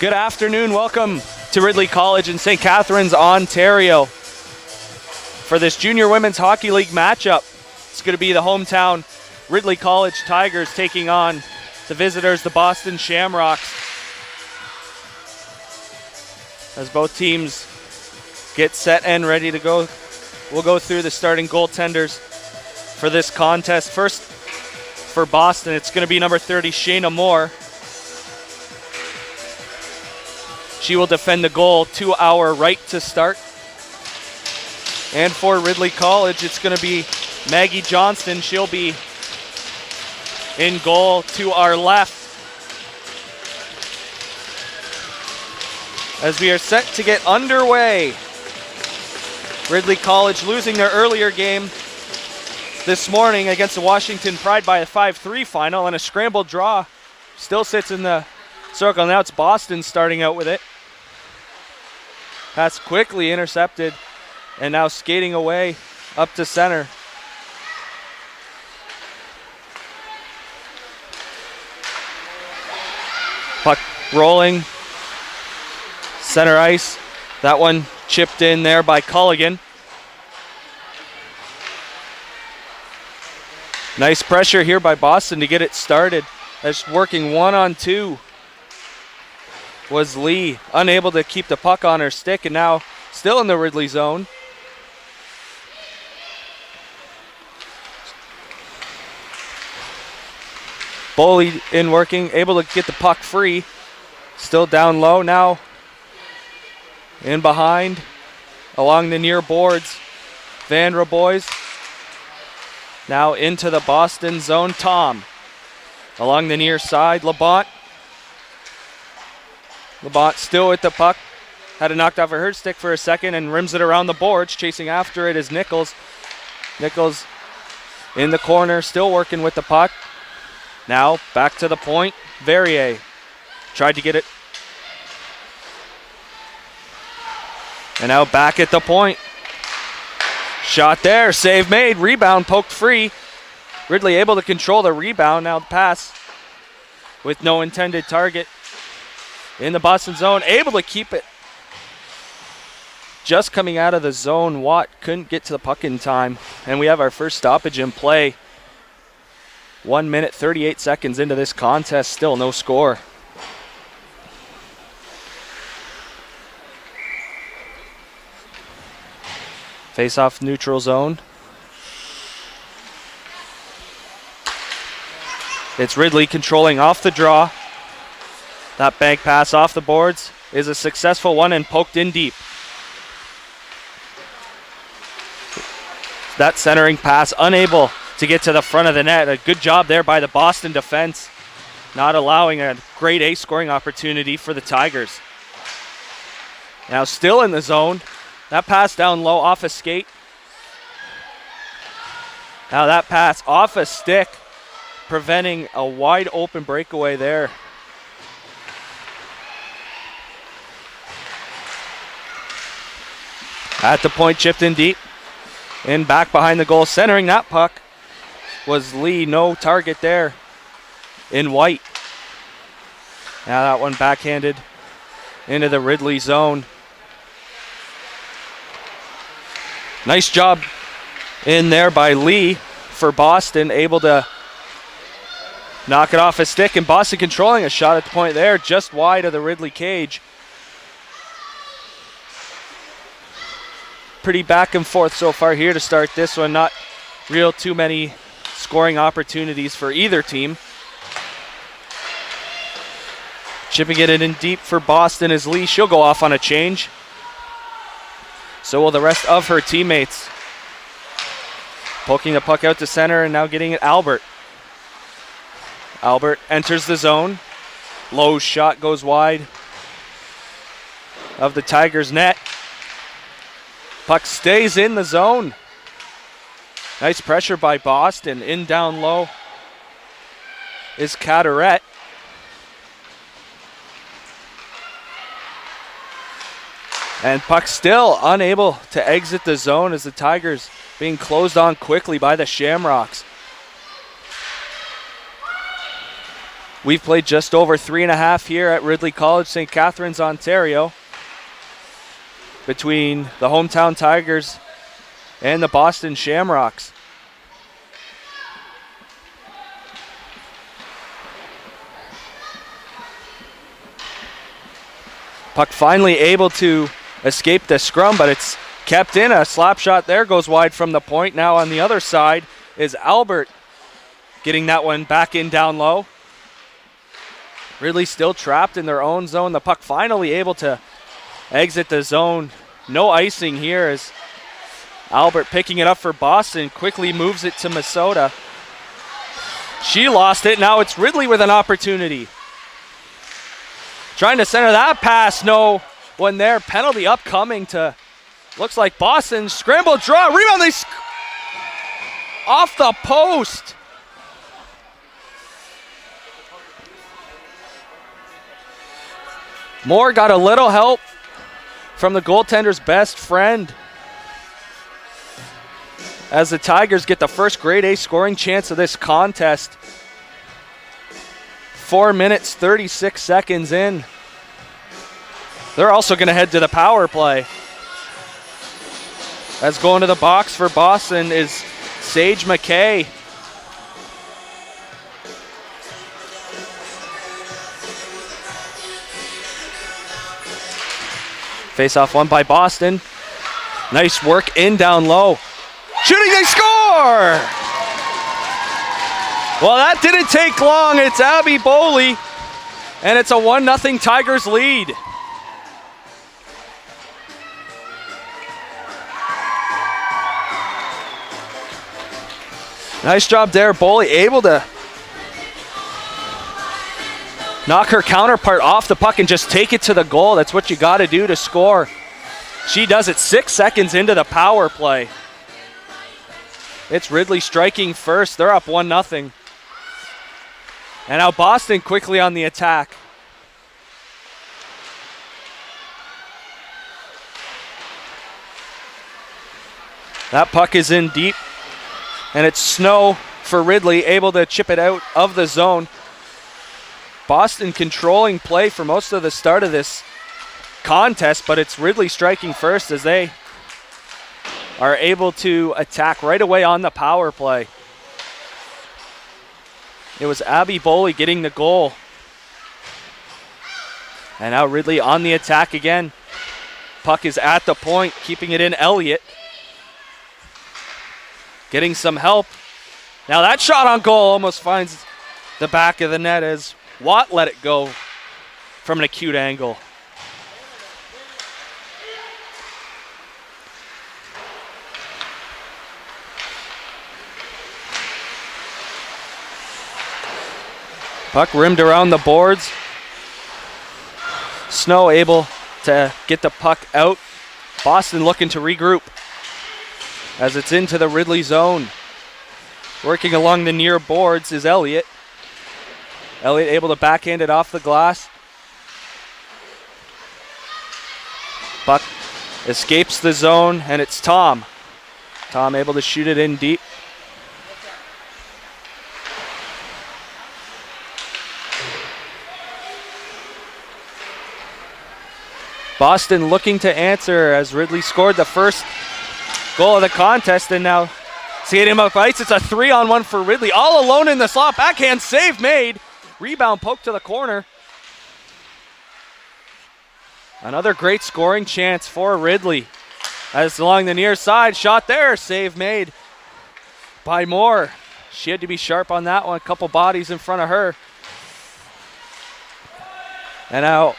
Good afternoon. Welcome to Ridley College in St. Catharines, Ontario for this Junior Women's Hockey League matchup. It's going to be the hometown Ridley College Tigers taking on the visitors, the Boston Shamrocks. As both teams get set and ready to go, we'll go through the starting goaltenders for this contest. First, for Boston, it's going to be number 30, Shayna Moore. She will defend the goal to our right to start. And for Ridley College, it's going to be Maggie Johnston. She'll be in goal to our left. As we are set to get underway, Ridley College losing their earlier game this morning against the Washington Pride by a 5-3 final, and a scrambled draw still sits in the circle. Now it's Boston starting out with it. Pass quickly intercepted, and now skating away up to center. Puck rolling, center ice. That one chipped in there by Culligan. Nice pressure here by Boston to get it started. As working 1-on-2 was Lee, unable to keep the puck on her stick, and now still in the Ridley zone. Boley in working, able to get the puck free. Still down low now. In behind, along the near boards, Van Rabois. Now into the Boston zone, Tom. Along the near side, Labont. Labont still with the puck. Had it knocked off her stick for a second and rims it around the boards. Chasing after it is Nichols. Nichols in the corner, still working with the puck. Now back to the point. Verrier tried to get it. And now back at the point. Shot there, save made, rebound poked free. Ridley able to control the rebound. Now the pass with no intended target. In the Boston zone, able to keep it. Just coming out of the zone, Watt couldn't get to the puck in time. And we have our first stoppage in play. 1 minute, 38 seconds into this contest, still no score. Face-off neutral zone. It's Ridley controlling off the draw. That bank pass off the boards is a successful one and poked in deep. That centering pass unable to get to the front of the net. A good job there by the Boston defense, not allowing a grade A scoring opportunity for the Tigers. Now still in the zone. That pass down low off a skate. Now that pass off a stick, preventing a wide open breakaway there. At the point, chipped in deep. And back behind the goal, centering that puck was Lee. No target there in white. Now that one backhanded into the Ridley zone. Nice job in there by Lee for Boston, able to knock it off a stick, and Boston controlling a shot at the point there, just wide of the Ridley cage. Pretty back and forth so far here to start this one. Not real too many scoring opportunities for either team. Chipping it in deep for Boston is Lee. She'll go off on a change. So will the rest of her teammates. Poking the puck out to center and now getting it Albert. Albert enters the zone. Low shot goes wide of the Tigers' net. Puck stays in the zone. Nice pressure by Boston. In down low is Cataret. And puck still unable to exit the zone as the Tigers being closed on quickly by the Shamrocks. We've played just over 3.5 here at Ridley College, St. Catharines, Ontario, between the hometown Tigers and the Boston Shamrocks. Puck finally able to escape the scrum, but it's kept in. A slap shot there goes wide from the point. Now on the other side is Albert getting that one back in down low. Ridley still trapped in their own zone. The puck finally able to exit the zone. No icing here as Albert picking it up for Boston. Quickly moves it to Minnesota. She lost it. Now it's Ridley with an opportunity. Trying to center that pass. No one there. Penalty upcoming to, looks like Boston. Scramble draw. Rebound. Off the post. Moore got a little help from the goaltender's best friend as the Tigers get the first grade A scoring chance of this contest. 4 minutes, 36 seconds in. They're also going to head to the power play. As going to the box for Boston is Sage McKay. Face-off won by Boston. Nice work in down low. Shooting, they score! Well, that didn't take long. It's Abby Boley, and it's a 1-0 Tigers lead. Nice job there. Boley able to knock her counterpart off the puck and just take it to the goal. That's what you got to do to score. She does it 6 seconds into the power play. It's Ridley striking first. They're up 1-0. And now Boston quickly on the attack. That puck is in deep. And it's Snow for Ridley, able to chip it out of the zone. Boston controlling play for most of the start of this contest, but it's Ridley striking first as they are able to attack right away on the power play. It was Abby Boley getting the goal. And now Ridley on the attack again. Puck is at the point, keeping it in Elliott. Getting some help. Now that shot on goal almost finds the back of the net as Watt let it go from an acute angle. Puck rimmed around the boards. Snow able to get the puck out. Boston looking to regroup as it's into the Ridley zone. Working along the near boards is Elliott. Elliott able to backhand it off the glass. Puck escapes the zone, and it's Tom. Tom able to shoot it in deep. Boston looking to answer as Ridley scored the first goal of the contest, and now seeing him up ice. It's a 3-on-1 for Ridley. All alone in the slot. Backhand save made. Rebound poke to the corner. Another great scoring chance for Ridley. As along the near side, shot there. Save made by Moore. She had to be sharp on that one. A couple bodies in front of her. And now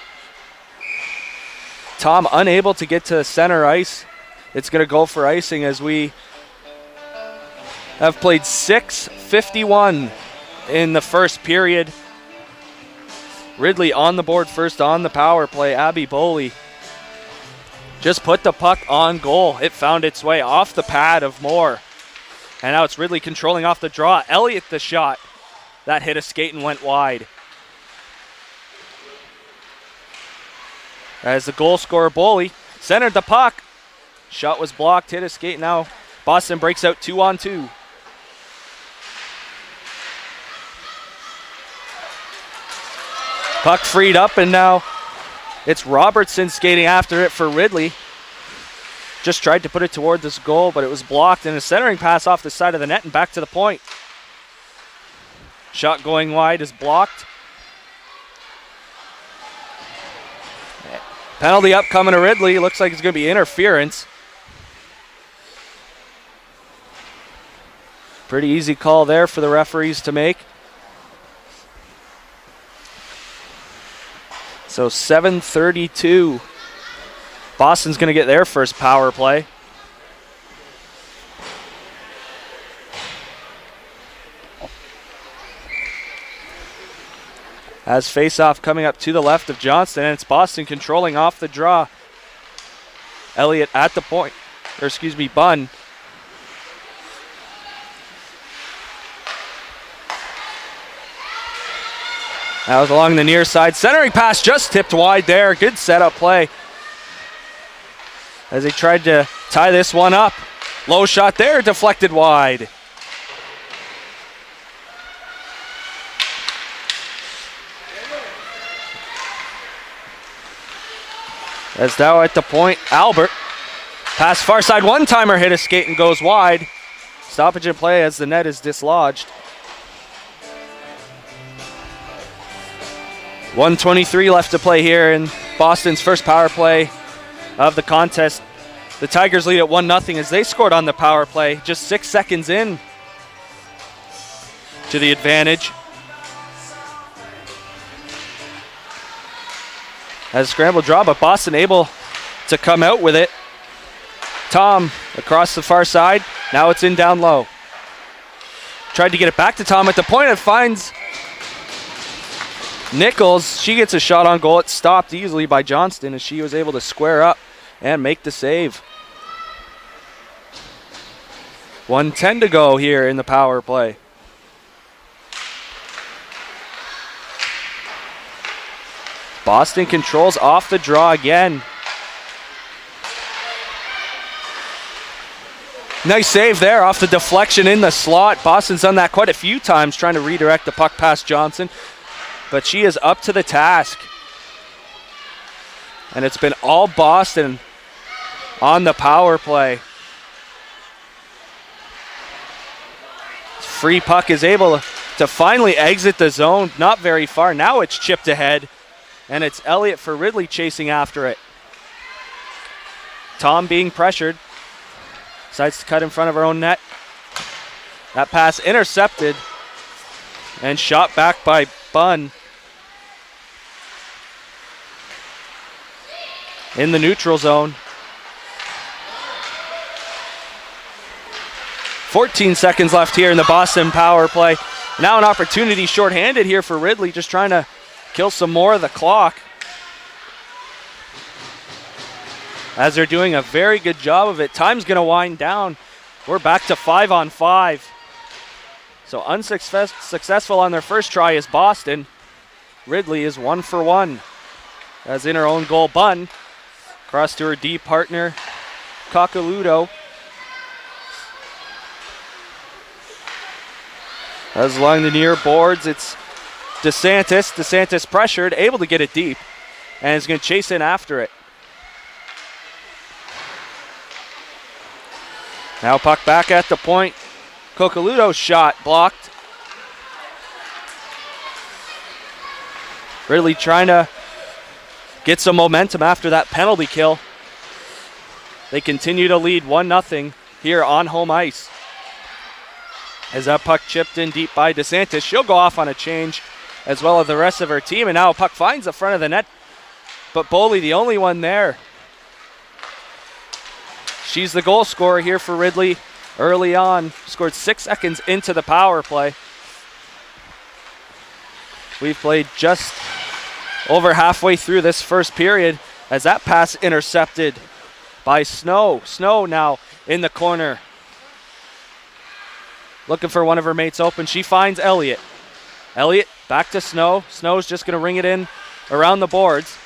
Tom unable to get to center ice. It's going to go for icing as we have played 6:51 in the first period. Ridley on the board first on the power play. Abby Boley just put the puck on goal. It found its way off the pad of Moore. And now it's Ridley controlling off the draw. Elliott the shot. That hit a skate and went wide. As the goal scorer Boley centered the puck. Shot was blocked, hit a skate. Now Boston breaks out 2-on-2. Puck freed up, and now it's Robertson skating after it for Ridley. Just tried to put it toward this goal, but it was blocked, and a centering pass off the side of the net and back to the point. Shot going wide is blocked. Penalty upcoming to Ridley. Looks like it's going to be interference. Pretty easy call there for the referees to make. So 7:32. Boston's going to get their first power play. As face-off coming up to the left of Johnston, and it's Boston controlling off the draw. Elliott at the point, or excuse me, Bunn. That was along the near side. Centering pass just tipped wide there. Good setup play as they tried to tie this one up. Low shot there, deflected wide. As now at the point, Albert. Pass far side, one-timer hit a skate and goes wide. Stoppage in play as the net is dislodged. 1:23 left to play here in Boston's first power play of the contest. The Tigers lead at 1-0 as they scored on the power play just 6 seconds in to the advantage. As a scramble draw, but Boston able to come out with it. Tom across the far side. Now it's in down low. Tried to get it back to Tom at the point. It finds Nichols. She gets a shot on goal. It's stopped easily by Johnston as she was able to square up and make the save. 1:10 to go here in the power play. Boston controls off the draw again. Nice save there off the deflection in the slot. Boston's done that quite a few times, trying to redirect the puck past Johnson. But she is up to the task. And it's been all Boston on the power play. Free puck is able to finally exit the zone. Not very far. Now it's chipped ahead. And it's Elliott for Ridley chasing after it. Tom being pressured. Decides to cut in front of her own net. That pass intercepted. And shot back by Bunn. In the neutral zone. 14 seconds left here in the Boston power play. Now an opportunity shorthanded here for Ridley, just trying to kill some more of the clock. As they're doing a very good job of it. Time's going to wind down. We're back to 5-on-5. So unsuccessful on their first try is Boston. Ridley is 1 for 1. As in her own goal, Bunn. Cross to her D partner, Coccoluto. As along the near boards, it's DeSantis. DeSantis pressured, able to get it deep, and is going to chase in after it. Now puck back at the point. Coccoluto's shot blocked. Really trying to get some momentum after that penalty kill. They continue to lead 1-0 here on home ice. As that puck chipped in deep by DeSantis, she'll go off on a change as well as the rest of her team. And now a puck finds the front of the net, but Boley the only one there. She's the goal scorer here for Ridley early on. Scored 6 seconds into the power play. We've played just over halfway through this first period as that pass intercepted by Snow. Snow now in the corner. Looking for one of her mates open. She finds Elliott. Elliott back to Snow. Snow's just going to ring it in around the boards.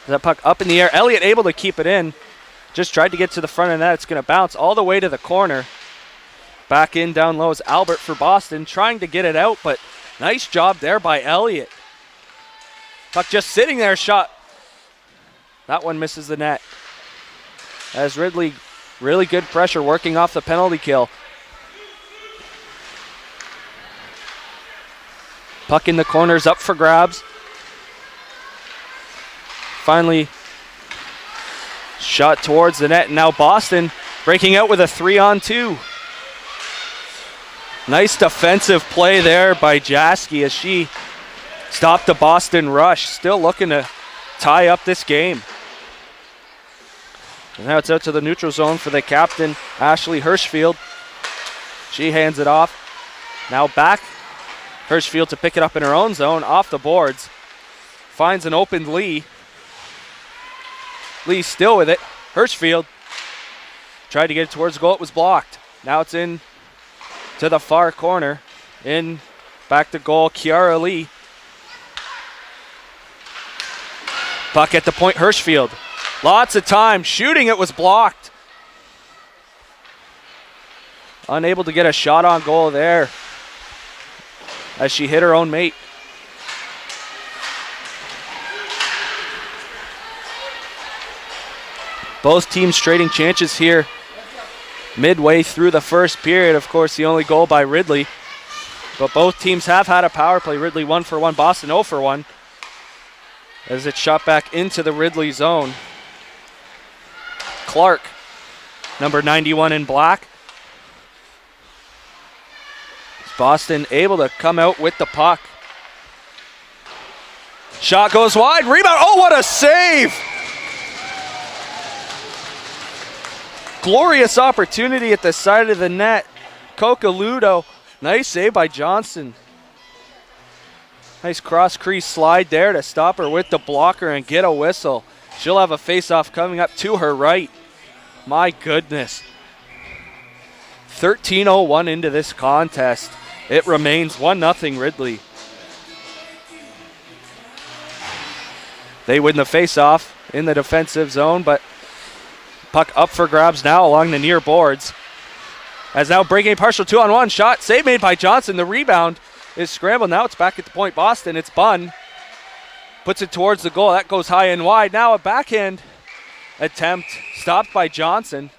That puck up in the air. Elliott able to keep it in. Just tried to get to the front of the net. It's going to bounce all the way to the corner. Back in down low is Albert for Boston. Trying to get it out, but Nice job there by Elliott. Puck just sitting there, shot. That one misses the net. As Ridley, really good pressure working off the penalty kill. Puck in the corners, up for grabs. Finally, shot towards the net. And now Boston breaking out with a 3-on-2. Nice defensive play there by Jaski as she stopped the Boston rush. Still looking to tie up this game. And now it's out to the neutral zone for the captain, Ashley Hirschfield. She hands it off. Now back. Hirschfield to pick it up in her own zone, off the boards. Finds an open Lee. Lee still with it. Hirschfield tried to get it towards the goal. It was blocked. Now it's in to the far corner. In back to goal, Kiara Lee. Puck at the point, Hirschfield. Lots of time. Shooting, it was blocked. Unable to get a shot on goal there as she hit her own mate. Both teams trading chances here midway through the first period. Of course, the only goal by Ridley. But both teams have had a power play. Ridley 1 for 1, Boston 0 for 1. As it's shot back into the Ridley zone. Clark, number 91 in black. Boston able to come out with the puck. Shot goes wide, rebound, oh what a save! Glorious opportunity at the side of the net. Cocaludo, nice save by Johnson. Nice cross crease slide there to stop her with the blocker and get a whistle. She'll have a face-off coming up to her right. My goodness. 13:01 into this contest. It remains 1-0 Ridley. They win the face-off in the defensive zone, but puck up for grabs now along the near boards. As now breaking a partial 2-on-1 shot. Save made by Johnson. The rebound is scrambled. Now it's back at the point. Boston, it's Bunn. Puts it towards the goal. That goes high and wide. Now a backhand attempt stopped by Johnson.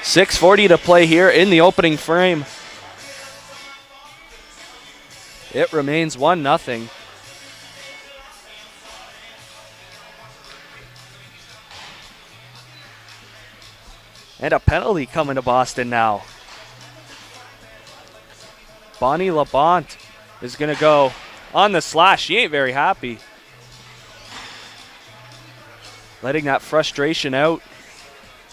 .640 to play here in the opening frame. It remains 1-0. And a penalty coming to Boston now. Bonnie Labont is going to go on the slash. She ain't very happy. Letting that frustration out.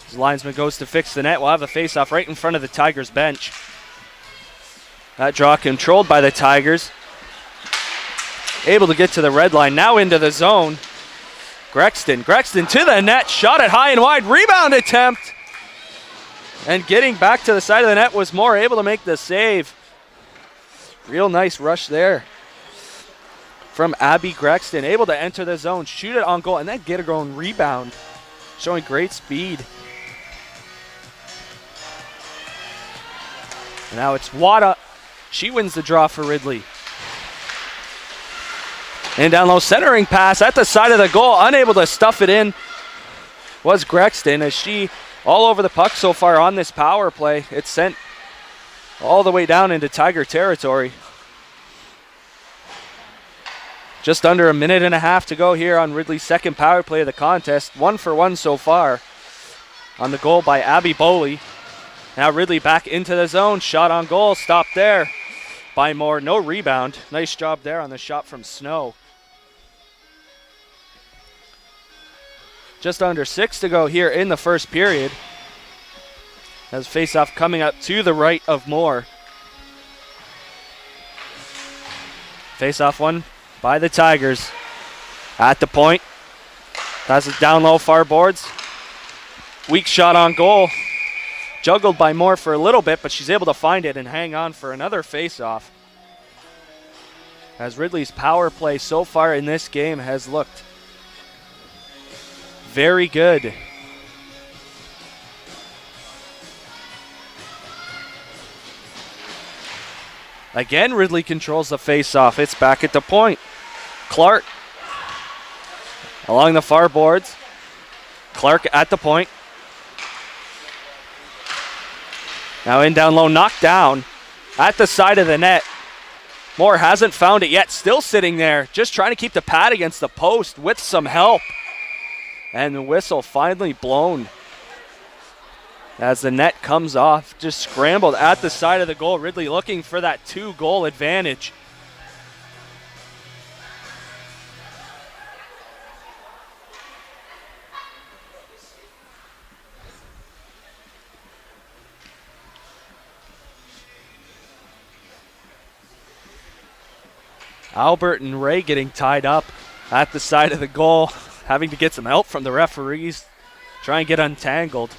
As the linesman goes to fix the net. We'll have a face-off right in front of the Tigers bench. That draw controlled by the Tigers. Able to get to the red line. Now into the zone. Grexton to the net. Shot it high and wide. Rebound attempt. And getting back to the side of the net was Moore, able to make the save. Real nice rush there from Abby Grexton. Able to enter the zone, shoot it on goal, and then get a own rebound. Showing great speed. Now it's Wada. She wins the draw for Ridley. And down low, centering pass at the side of the goal. Unable to stuff it in was Grexton as she all over the puck so far on this power play. It's sent all the way down into Tiger territory. Just under a minute and a half to go here on Ridley's second power play of the contest. 1 for 1 so far on the goal by Abby Boley. Now Ridley back into the zone. Shot on goal. Stopped there by Moore. No rebound. Nice job there on the shot from Snow. Just under 6 to go here in the first period. As face-off coming up to the right of Moore. Face-off one by the Tigers. At the point. That's it down low, far boards. Weak shot on goal. Juggled by Moore for a little bit, but she's able to find it and hang on for another face-off. As Ridley's power play so far in this game has looked very good. Again, Ridley controls the face-off. It's back at the point. Clark along the far boards. Clark at the point. Now in down low, knocked down at the side of the net. Moore hasn't found it yet, still sitting there, just trying to keep the pad against the post with some help. And the whistle finally blown as the net comes off, just scrambled at the side of the goal. Ridley looking for that 2-goal advantage. Albert and Ray getting tied up at the side of the goal, having to get some help from the referees, try and get untangled.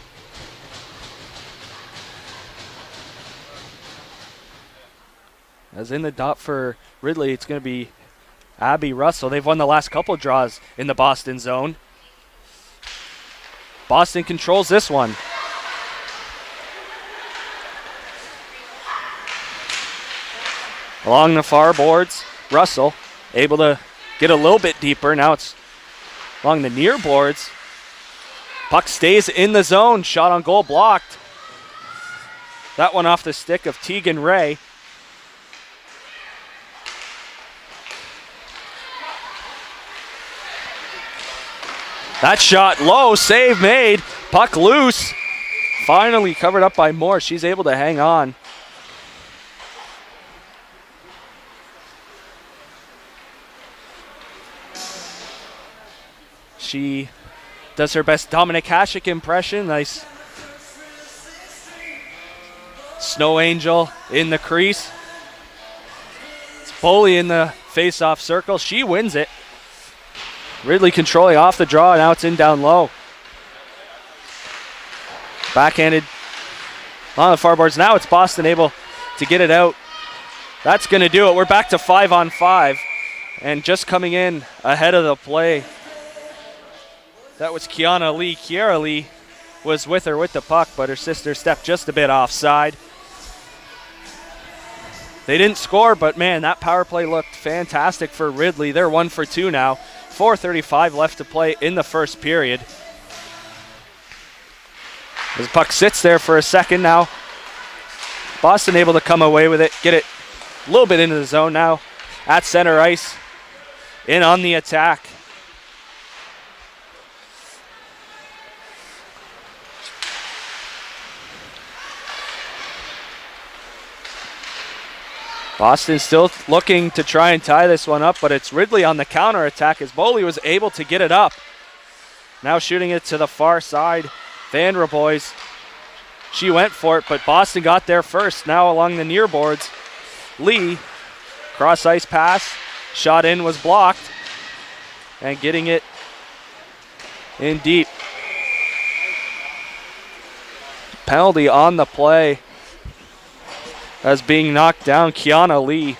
As in the dot for Ridley, it's going to be Abby Russell. They've won the last couple of draws in the Boston zone. Boston controls this one. Along the far boards, Russell able to get a little bit deeper. Now it's along the near boards. Puck stays in the zone. Shot on goal blocked. That one off the stick of Tegan Ray. That shot low, save made. Puck loose. Finally covered up by Moore. She's able to hang on. She does her best Dominic Hasek impression. Nice snow angel in the crease. It's Foley in the face-off circle. She wins it. Ridley controlling off the draw. Now it's in down low. Backhanded on the far boards. Now it's Boston able to get it out. That's going to do it. We're back to 5-on-5. And just coming in ahead of the play, that was Kiana Lee. Kiara Lee was with her with the puck, but her sister stepped just a bit offside. They didn't score, but man, that power play looked fantastic for Ridley. They're 1 for 2 now. 4:35 left to play in the first period. As the puck sits there for a second now. Boston able to come away with it, get it a little bit into the zone now. At center ice, in on the attack. Boston still looking to try and tie this one up, but it's Ridley on the counter attack as Boley was able to get it up. Now shooting it to the far side. Vanderboys, she went for it, but Boston got there first. Now along the near boards, Lee, cross ice pass, shot in, was blocked, and getting it in deep. Penalty on the play. As being knocked down, Kiana Lee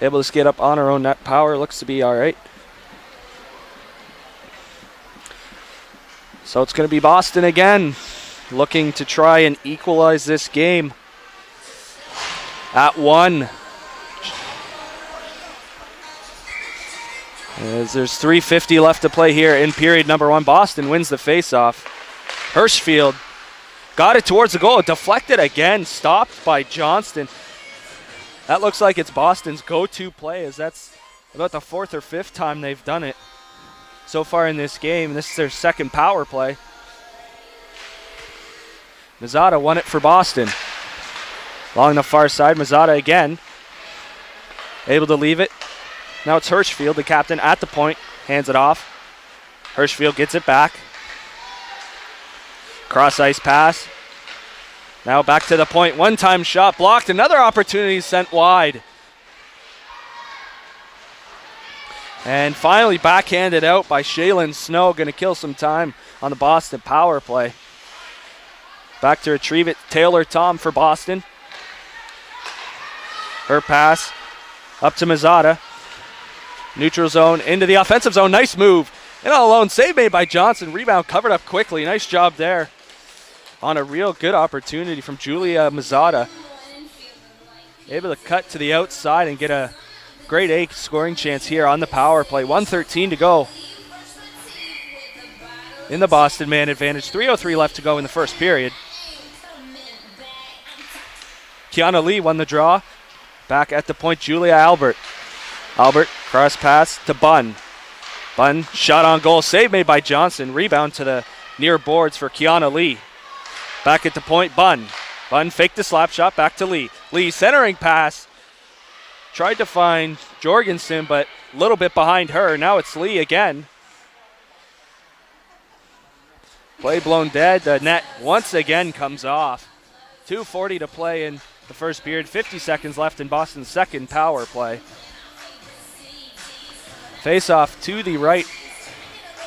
able to skate up on her own net. Power looks to be all right. So it's going to be Boston again, looking to try and equalize this game at 1. As there's 3:50 left to play here in period number 1. Boston wins the faceoff. Hirschfield got it towards the goal. Deflected again. Stopped by Johnston. That looks like it's Boston's go-to play, as that's about the 4th or 5th time they've done it so far in this game. This is their second power play. Mazzata won it for Boston. Along the far side, Mazzata again. Able to leave it. Now it's Hirschfield, the captain, at the point. Hands it off. Hirschfield gets it back. Cross ice pass. Now back to the point. One-time shot blocked. Another opportunity sent wide. And finally backhanded out by Shaylin Snow. Going to kill some time on the Boston power play. Back to retrieve it. Taylor Tom for Boston. Her pass up to Mazzata. Neutral zone into the offensive zone. Nice move And all alone, save made by Johnson. Rebound covered up quickly. Nice job there on a real good opportunity from Julia Mazzata. Able to cut to the outside and get a grade A scoring chance here on the power play. 1:13 to go in the Boston man advantage. 3:03 left to go in the first period. Kiana Lee won the draw. Back at the point, Julia Albert. Albert, cross pass to Bunn. Bunn, shot on goal, save made by Johnson. Rebound to the near boards for Kiana Lee. Back at the point, Bunn. Bunn faked the slap shot, back to Lee. Lee centering pass. Tried to find Jorgensen, but a little bit behind her. Now it's Lee again. Play blown dead. The net once again comes off. 2:40 to play in the first period. 50 seconds left in Boston's second power play. Face off to the right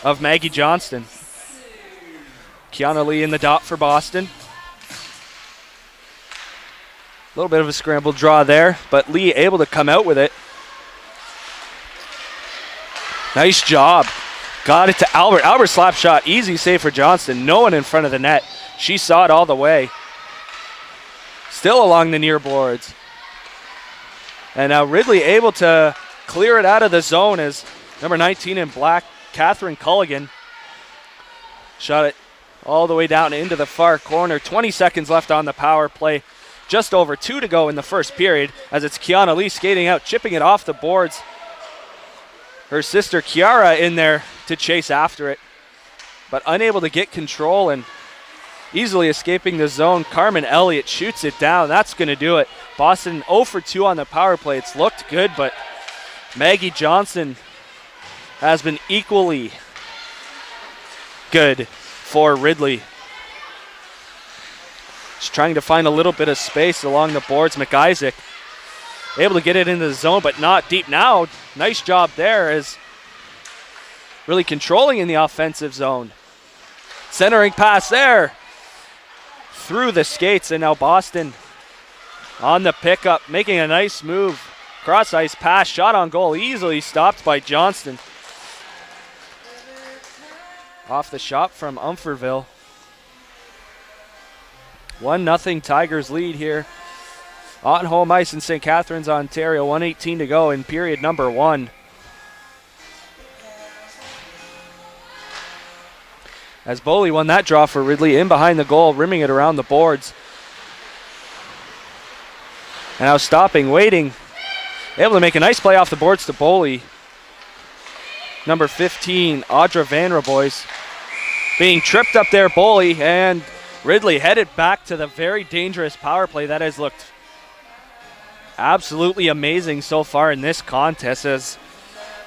of Maggie Johnston. Kiana Lee in the dot for Boston. A little bit of a scrambled draw there, but Lee able to come out with it. Nice job. Got it to Albert. Albert slap shot. Easy save for Johnston. No one in front of the net. She saw it all the way. Still along the near boards. And now Ridley able to clear it out of the zone as number 19 in black, Catherine Culligan, shot it all the way down into the far corner. 20 seconds left on the power play. Just over 2 to go in the first period as it's Kiana Lee skating out, chipping it off the boards. Her sister Kiara in there to chase after it, but unable to get control and easily escaping the zone. Carmen Elliott shoots it down. That's going to do it. Boston 0 for 2 on the power play. It's looked good, but Maggie Johnson has been equally good for Ridley. Just trying to find a little bit of space along the boards. McIsaac able to get it into the zone, but not deep. Now, nice job there as really controlling in the offensive zone. Centering pass there through the skates, and now Boston on the pickup, making a nice move. Cross ice pass, shot on goal, easily stopped by Johnston. Off the shot from Umferville. 1-0 Tigers lead here on home ice in St. Catharines, Ontario. 1:18 to go in period number 1. As Boley won that draw for Ridley, in behind the goal, rimming it around the boards. And now stopping, waiting. Able to make a nice play off the boards to Boley. Number 15, Audra Van Reboys. Being tripped up there, Boley, and Ridley headed back to the very dangerous power play that has looked absolutely amazing so far in this contest, as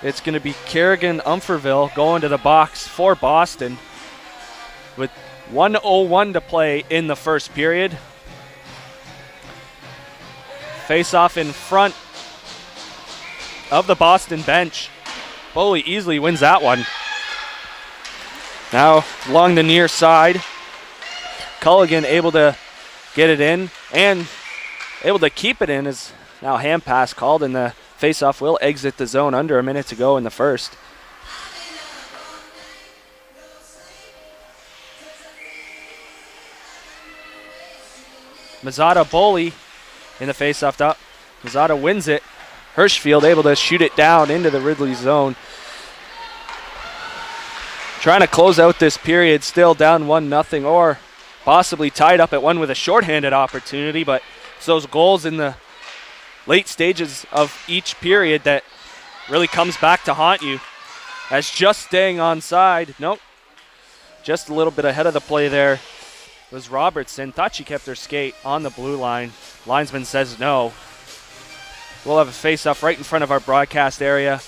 it's going to be Kerrigan Umferville going to the box for Boston with 1:01 to play in the first period. Face off in front of the Boston bench. Boley easily wins that one. Now along the near side, Culligan able to get it in and able to keep it in, as now hand pass called, and the faceoff will exit the zone under a minute to go in the first. Mazzata Boley in the faceoff top. Mazzata wins it. Hirschfield able to shoot it down into the Ridley zone. Trying to close out this period, still down 1-0, or possibly tied up at 1 with a shorthanded opportunity, but it's those goals in the late stages of each period that really comes back to haunt you. As just staying onside, nope, just a little bit ahead of the play there was Robertson. Thought she kept her skate on the blue line. Linesman says no. We'll have a face-off right in front of our broadcast area.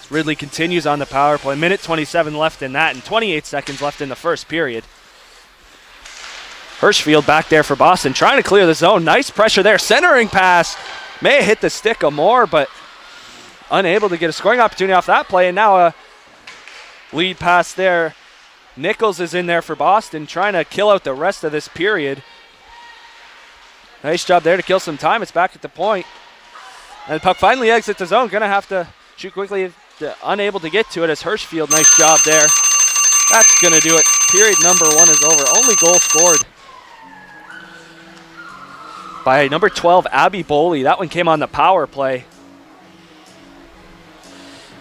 Ridley continues on the power play. Minute 27 left in that, and 28 seconds left in the first period. Hirschfield back there for Boston, trying to clear the zone. Nice pressure there. Centering pass. May have hit the stick of Moore, but unable to get a scoring opportunity off that play. And now a lead pass there. Nichols is in there for Boston, trying to kill out the rest of this period. Nice job there to kill some time. It's back at the point. And the puck finally exits the zone. Going to have to Shoot quickly, unable to get to it as Hirschfield, nice job there. That's going to do it. Period number 1 is over. Only goal scored by number 12, Abby Boley. That one came on the power play.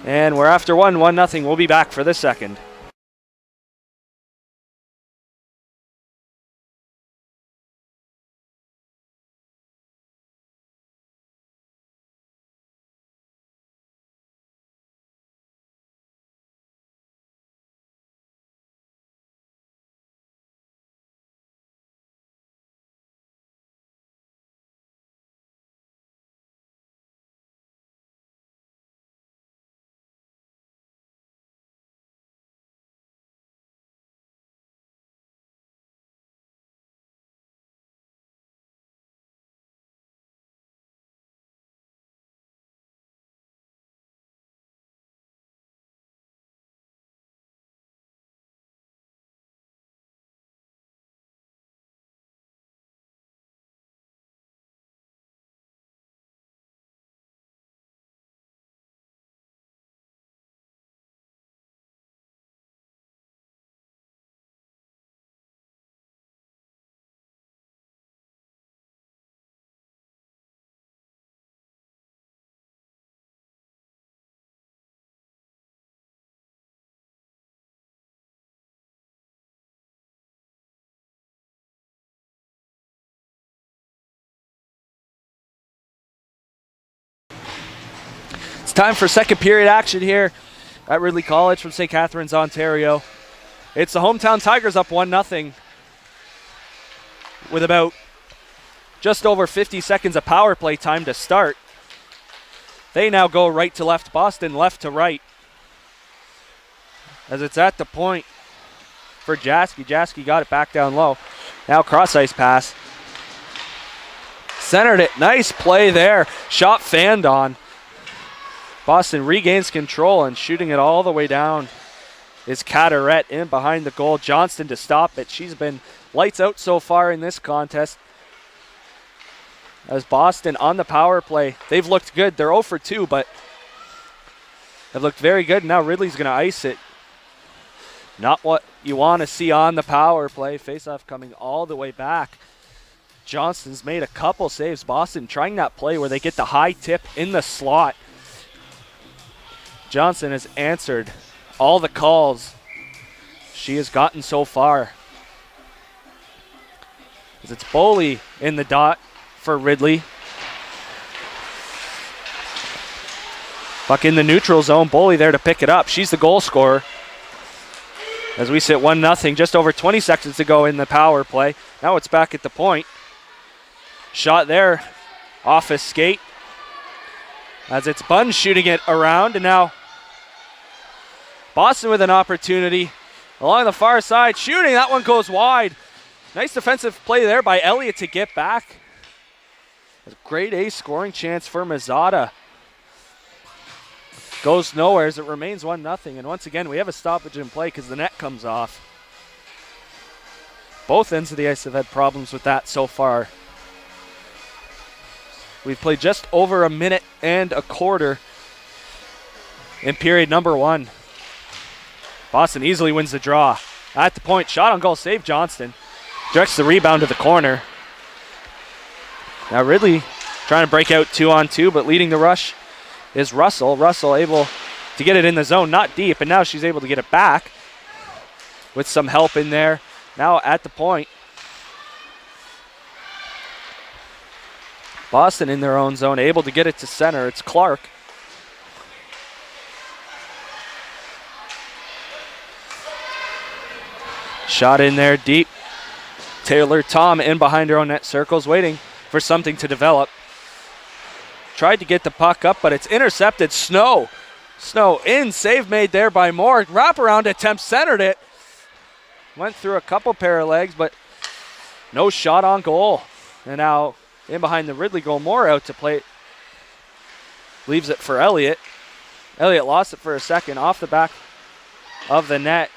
And we're after 1-0. We'll be back for the second. Time for second period action here at Ridley College from St. Catharines, Ontario. It's the hometown Tigers up 1-0 with about just over 50 seconds of power play time to start. They now go right to left, Boston left to right. As it's at the point for Jaski. Jaski got it back down low. Now cross ice pass. Centered it. Nice play there. Shot fanned on. Boston regains control and shooting it all the way down is Carteret in behind the goal. Johnston to stop it. She's been lights out so far in this contest. As Boston on the power play, they've looked good. They're 0 for 2, but have looked very good. Now Ridley's going to ice it. Not what you want to see on the power play. Faceoff coming all the way back. Johnston's made a couple saves. Boston trying that play where they get the high tip in the slot. Johnson has answered all the calls she has gotten so far. As it's Boley in the dot for Ridley. Puck in the neutral zone. Boley there to pick it up. She's the goal scorer. As we sit 1-0, just over 20 seconds to go in the power play. Now it's back at the point. Shot there off his skate. As it's Bunn shooting it around, and now Boston with an opportunity along the far side. Shooting, that one goes wide. Nice defensive play there by Elliott to get back. A great A scoring chance for Mazzotta. Goes nowhere as it remains 1-0. And once again, we have a stoppage in play because the net comes off. Both ends of the ice have had problems with that so far. We've played just over a minute and a quarter in period number 1. Boston easily wins the draw. At the point, shot on goal, save Johnston. Directs the rebound to the corner. Now Ridley trying to break out 2-on-2, but leading the rush is Russell. Russell able to get it in the zone, not deep, and now she's able to get it back with some help in there. Now at the point. Boston in their own zone, able to get it to center. It's Clark. Shot in there deep. Taylor Tom in behind her own net circles, waiting for something to develop. Tried to get the puck up, but it's intercepted. Snow in, save made there by Moore. Wraparound attempt, centered it. Went through a couple pair of legs, but no shot on goal. And now in behind the Ridley goal, Moore out to play. Leaves it for Elliott. Elliott lost it for a second off the back of the net.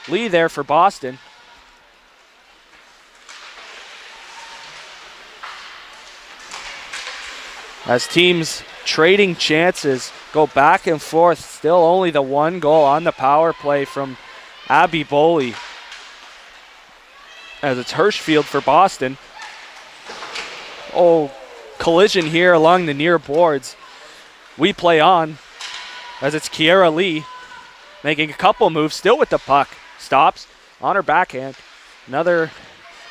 Lee there for Boston. As teams trading chances, go back and forth. Still only the one goal on the power play from Abby Boley, as it's Hirschfield for Boston. Oh, collision here along the near boards. We play on as it's Kiera Lee making a couple moves, still with the puck. Stops on her backhand. Another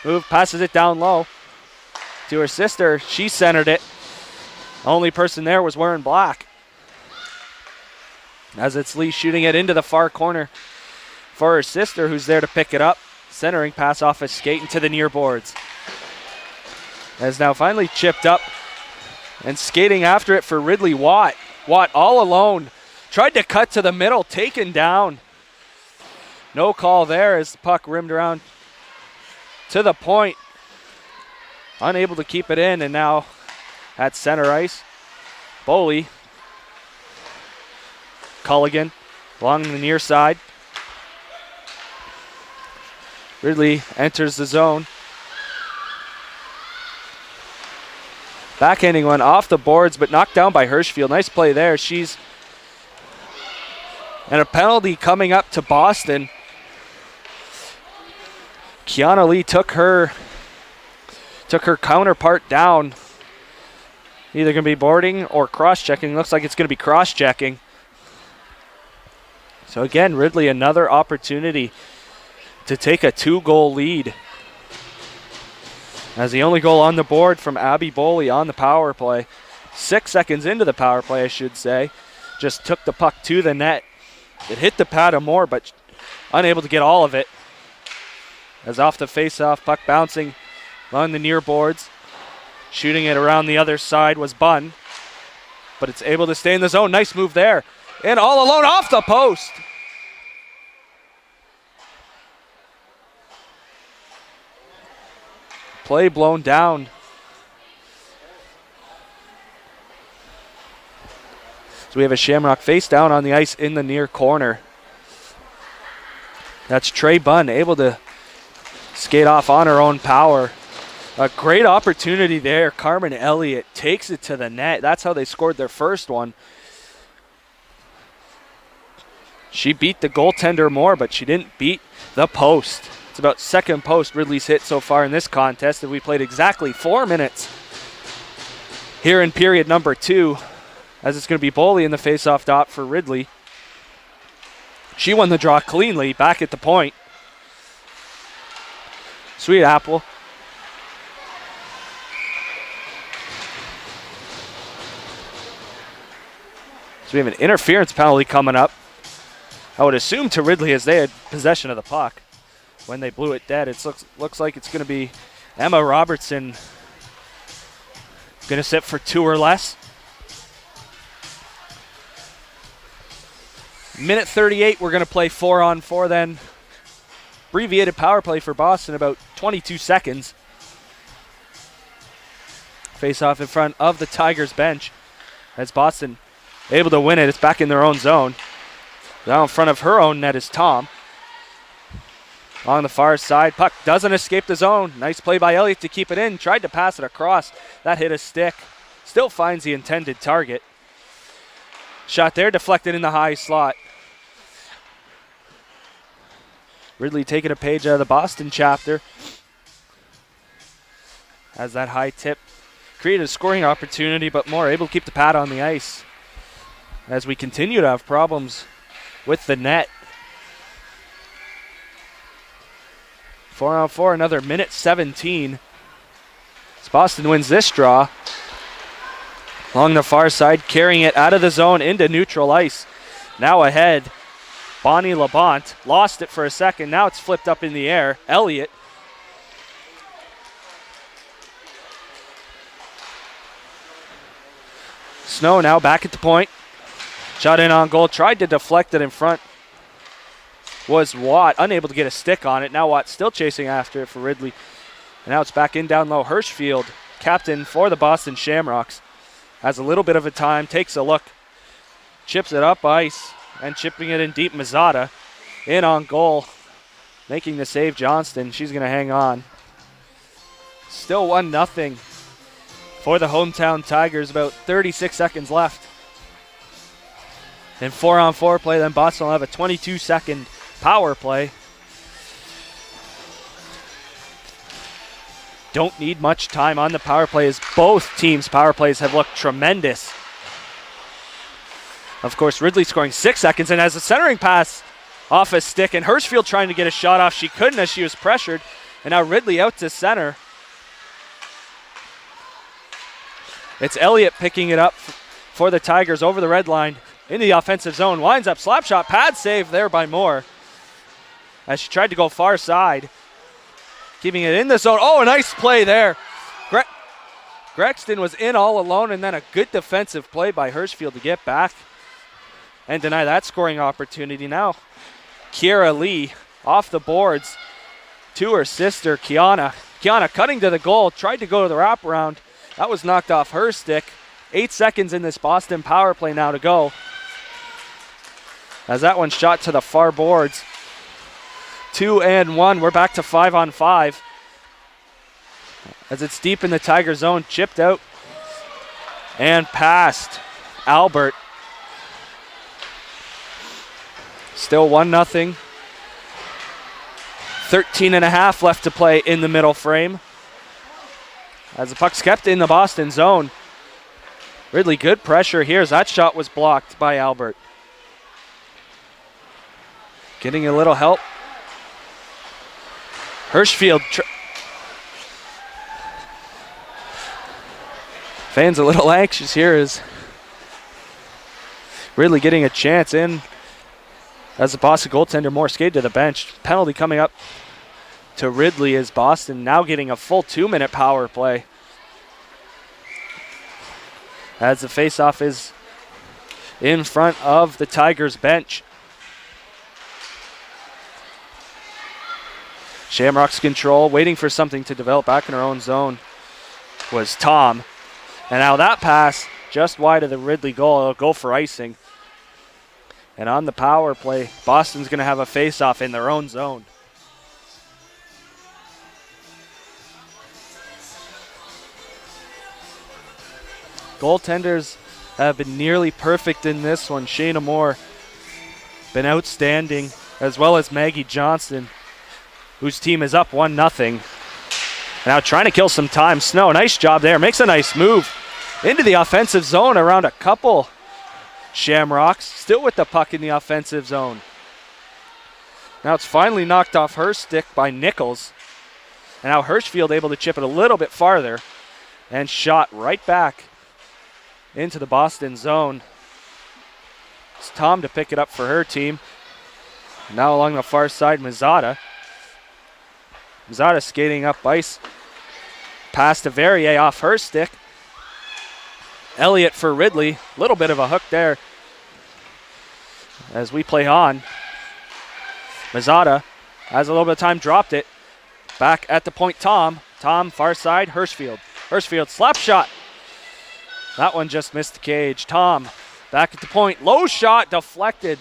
move, passes it down low to her sister. She centered it. Only person there was wearing black. As it's Lee shooting it into the far corner for her sister, who's there to pick it up. Centering pass off a skate into the near boards. As now finally chipped up and skating after it for Ridley Watt. Watt all alone. Tried to cut to the middle, taken down. No call there as the puck rimmed around to the point. Unable to keep it in, and now at center ice, Boley. Culligan along the near side. Ridley enters the zone. Backhanding one off the boards, but knocked down by Hirschfield. Nice play there. And a penalty coming up to Boston. Kiana Lee took her counterpart down. Either going to be boarding or cross-checking. Looks like it's going to be cross-checking. So again, Ridley, another opportunity to take a 2-goal lead. As the only goal on the board from Abby Boley on the power play. 6 seconds into the power play, I should say. Just took the puck to the net. It hit the pad of Moore, but unable to get all of it. As off the face-off, puck bouncing along the near boards. Shooting it around the other side was Bunn. But it's able to stay in the zone. Nice move there. And all alone off the post. Play blown down. So we have a Shamrock face down on the ice in the near corner. That's Trey Bunn able to skate off on her own power. A great opportunity there. Carmen Elliott takes it to the net. That's how they scored their first one. She beat the goaltender more, but she didn't beat the post. It's about second post Ridley's hit so far in this contest, and we played exactly 4 minutes here in period number 2, as it's going to be Boley in the face-off dot for Ridley. She won the draw cleanly back at the point. Sweet Apple. So we have an interference penalty coming up. I would assume to Ridley, as they had possession of the puck when they blew it dead. It looks like it's going to be Emma Robertson going to sit for 2 or less. Minute 38, we're going to play 4-on-4 then. Abbreviated power play for Boston, about 22 seconds. Face off in front of the Tigers bench as Boston able to win it. It's back in their own zone. Now in front of her own net is Tom. On the far side, puck doesn't escape the zone. Nice play by Elliott to keep it in. Tried to pass it across. That hit a stick. Still finds the intended target. Shot there, deflected in the high slot. Ridley taking a page out of the Boston chapter. As that high tip created a scoring opportunity, but Moore able to keep the pad on the ice. As we continue to have problems with the net. 4-on-4, another minute 17. As Boston wins this draw. Along the far side, carrying it out of the zone into neutral ice. Now ahead, Bonnie Labont. Lost it for a second. Now it's flipped up in the air. Elliott. Snow now back at the point. Shot in on goal. Tried to deflect it in front. Was Watt, unable to get a stick on it. Now Watt still chasing after it for Ridley. And now it's back in down low. Hirschfield, captain for the Boston Shamrocks, has a little bit of a time, takes a look, chips it up ice, and chipping it in deep. Mazzotta in on goal, making the save. Johnston, she's going to hang on. Still 1-0 for the hometown Tigers. About 36 seconds left. In 4-on-4 play, then Boston will have a 22-second power play. Don't need much time on the power play as both teams' power plays have looked tremendous. Of course, Ridley scoring 6 seconds and has a centering pass off a stick, and Hirschfield trying to get a shot off. She couldn't as she was pressured, and now Ridley out to center. It's Elliott picking it up for the Tigers over the red line into the offensive zone. Winds up, slap shot, pad save there by Moore as she tried to go far side. Keeping it in the zone. Oh, a nice play there. Grexton was in all alone, and then a good defensive play by Hirschfield to get back and deny that scoring opportunity. Now, Kiera Lee off the boards to her sister, Kiana. Kiana cutting to the goal, tried to go to the wraparound. That was knocked off her stick. 8 seconds in this Boston power play now to go. As that one shot to the far boards. 2-1. We're back to 5-on-5. As it's deep in the Tiger zone, chipped out and past Albert. Still 1-0. 13.5 left to play in the middle frame. As the puck's kept in the Boston zone. Ridley, good pressure here as that shot was blocked by Albert. Getting a little help. Hirschfield. Fans a little anxious here as Ridley getting a chance in as the Boston goaltender Moore skated to the bench. Penalty coming up to Ridley as Boston now getting a full 2-minute power play. As the faceoff is in front of the Tigers bench. Shamrock's control, waiting for something to develop back in her own zone, was Tom. And now that pass just wide of the Ridley goal. It'll go for icing. And on the power play, Boston's going to have a face-off in their own zone. Goaltenders have been nearly perfect in this one. Shayna Moore been outstanding, as well as Maggie Johnston, whose team is up 1-0. Now trying to kill some time. Snow, nice job there. Makes a nice move into the offensive zone around a couple Shamrocks. Still with the puck in the offensive zone. Now it's finally knocked off her stick by Nichols. And now Hirschfield able to chip it a little bit farther and shot right back into the Boston zone. It's Tom to pick it up for her team. Now along the far side, Mazzotta. Mazzotta skating up ice. Pass to Verrier off her stick. Elliott for Ridley. A little bit of a hook there as we play on. Mazzotta has a little bit of time, dropped it. Back at the point, Tom. Tom, far side, Hirschfield. Hirschfield, slap shot. That one just missed the cage. Tom, back at the point. Low shot, deflected.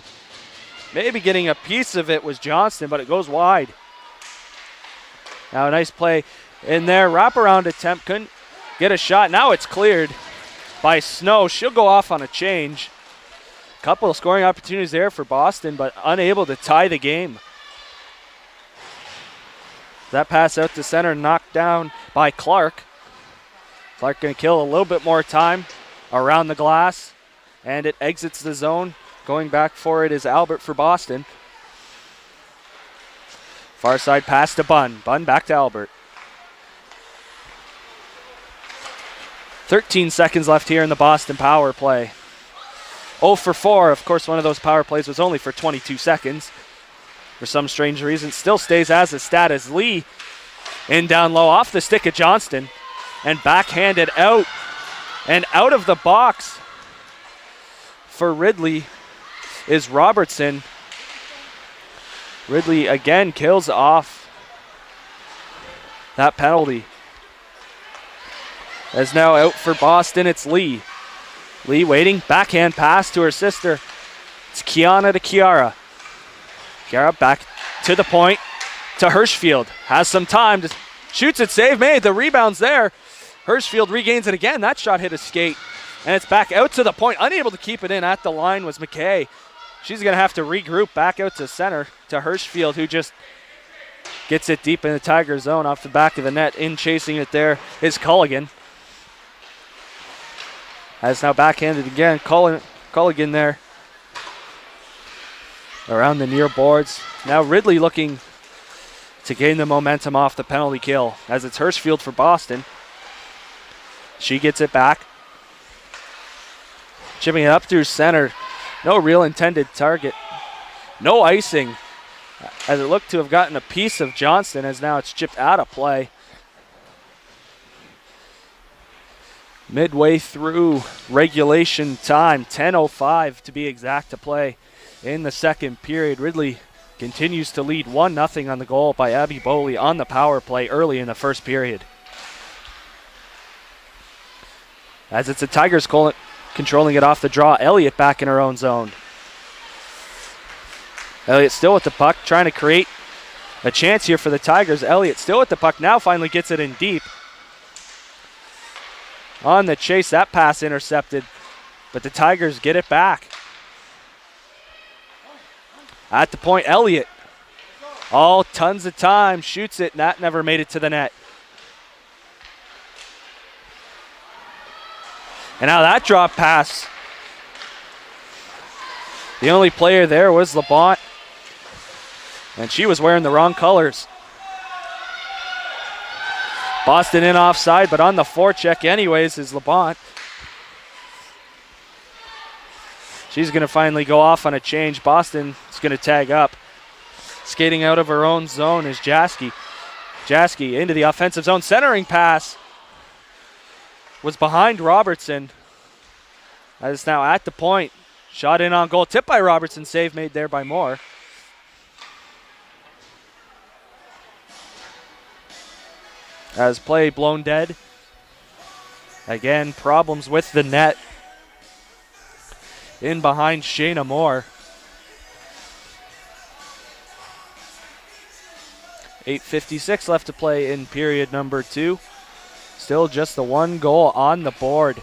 Maybe getting a piece of it was Johnston, but it goes wide. Now a nice play in there. Wraparound attempt, couldn't get a shot. Now it's cleared by Snow. She'll go off on a change. Couple of scoring opportunities there for Boston, but unable to tie the game. That pass out to center, knocked down by Clark. Clark going to kill a little bit more time around the glass, and it exits the zone. Going back for it is Albert for Boston. Far side pass to Bunn. Bunn back to Albert. 13 seconds left here in the Boston power play. 0 for 4. Of course, one of those power plays was only for 22 seconds. For some strange reason, still stays as a stat as Lee in down low off the stick of Johnston and backhanded out and out of the box for Ridley is Robertson. Ridley again kills off that penalty. As now out for Boston, it's Lee. Lee waiting, backhand pass to her sister. It's Kiana to Kiara. Kiara back to the point to Hirschfield. Has some time, shoots it, save made. The rebound's there. Hirschfield regains it again. That shot hit a skate. And it's back out to the point. Unable to keep it in at the line was McKay. She's going to have to regroup back out to center to Hirschfield, who just gets it deep in the Tiger zone off the back of the net. In chasing it there is Culligan. Has now backhanded again. Culligan there around the near boards. Now Ridley looking to gain the momentum off the penalty kill as it's Hirschfield for Boston. She gets it back. Chipping it up through center. No real intended target. No icing as it looked to have gotten a piece of Johnston, as now it's chipped out of play. Midway through regulation time, 10:05 to be exact to play in the second period. Ridley continues to lead 1-0 on the goal by Abby Boley on the power play early in the first period. As it's the Tigers controlling it off the draw. Elliott back in her own zone. Elliott still with the puck, trying to create a chance here for the Tigers. Elliott still with the puck, now finally gets it in deep. On the chase, that pass intercepted, but the Tigers get it back. At the point, Elliott, all tons of time, shoots it, and that never made it to the net. And now that drop pass, the only player there was LeBont, and she was wearing the wrong colors. Boston in offside, but on the forecheck anyways is LeBont. She's going to finally go off on a change. Boston is going to tag up. Skating out of her own zone is Jaski. Jaski into the offensive zone. Centering pass was behind Robertson. As it's now at the point. Shot in on goal. Tipped by Robertson. Save made there by Moore. As play blown dead. Again, problems with the net. In behind Shayna Moore. 8:56 left to play in period number 2. Still just the one goal on the board.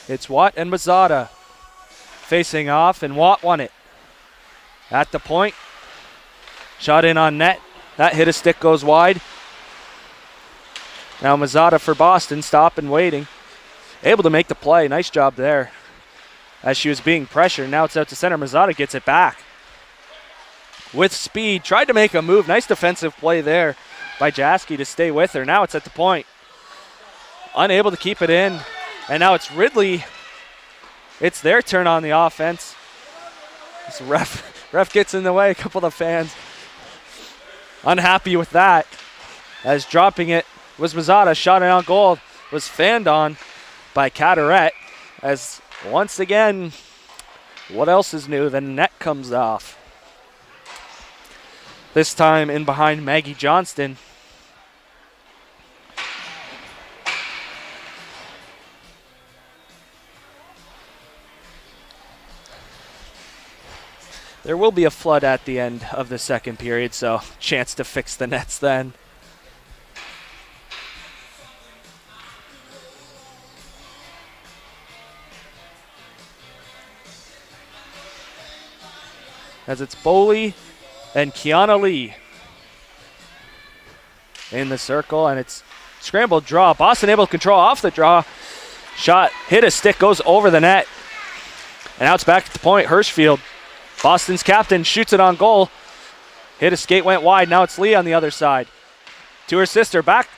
It's Watt and Mazzata facing off, and Watt won it. At the point. Shot in on net. That hit a stick, goes wide. Now Mazzata for Boston, stop and waiting. Able to make the play. Nice job there. As she was being pressured. Now it's out to center. Mazzata gets it back. With speed. Tried to make a move. Nice defensive play there by Jaski to stay with her. Now it's at the point. Unable to keep it in. And now it's Ridley. It's their turn on the offense. This ref gets in the way. A couple of fans unhappy with that. As dropping it was Mazzata. Shot it on goal. Was fanned on by Carteret. As once again, what else is new? The net comes off. This time in behind Maggie Johnston. There will be a flood at the end of the second period, so chance to fix the nets then. As it's Boley and Kiana Lee in the circle, and it's scrambled draw. Boston able to control off the draw. Shot hit a stick, goes over the net. And now it's back at the point. Hirschfield, Boston's captain, shoots it on goal. Hit a skate, went wide. Now it's Lee on the other side. To her sister, back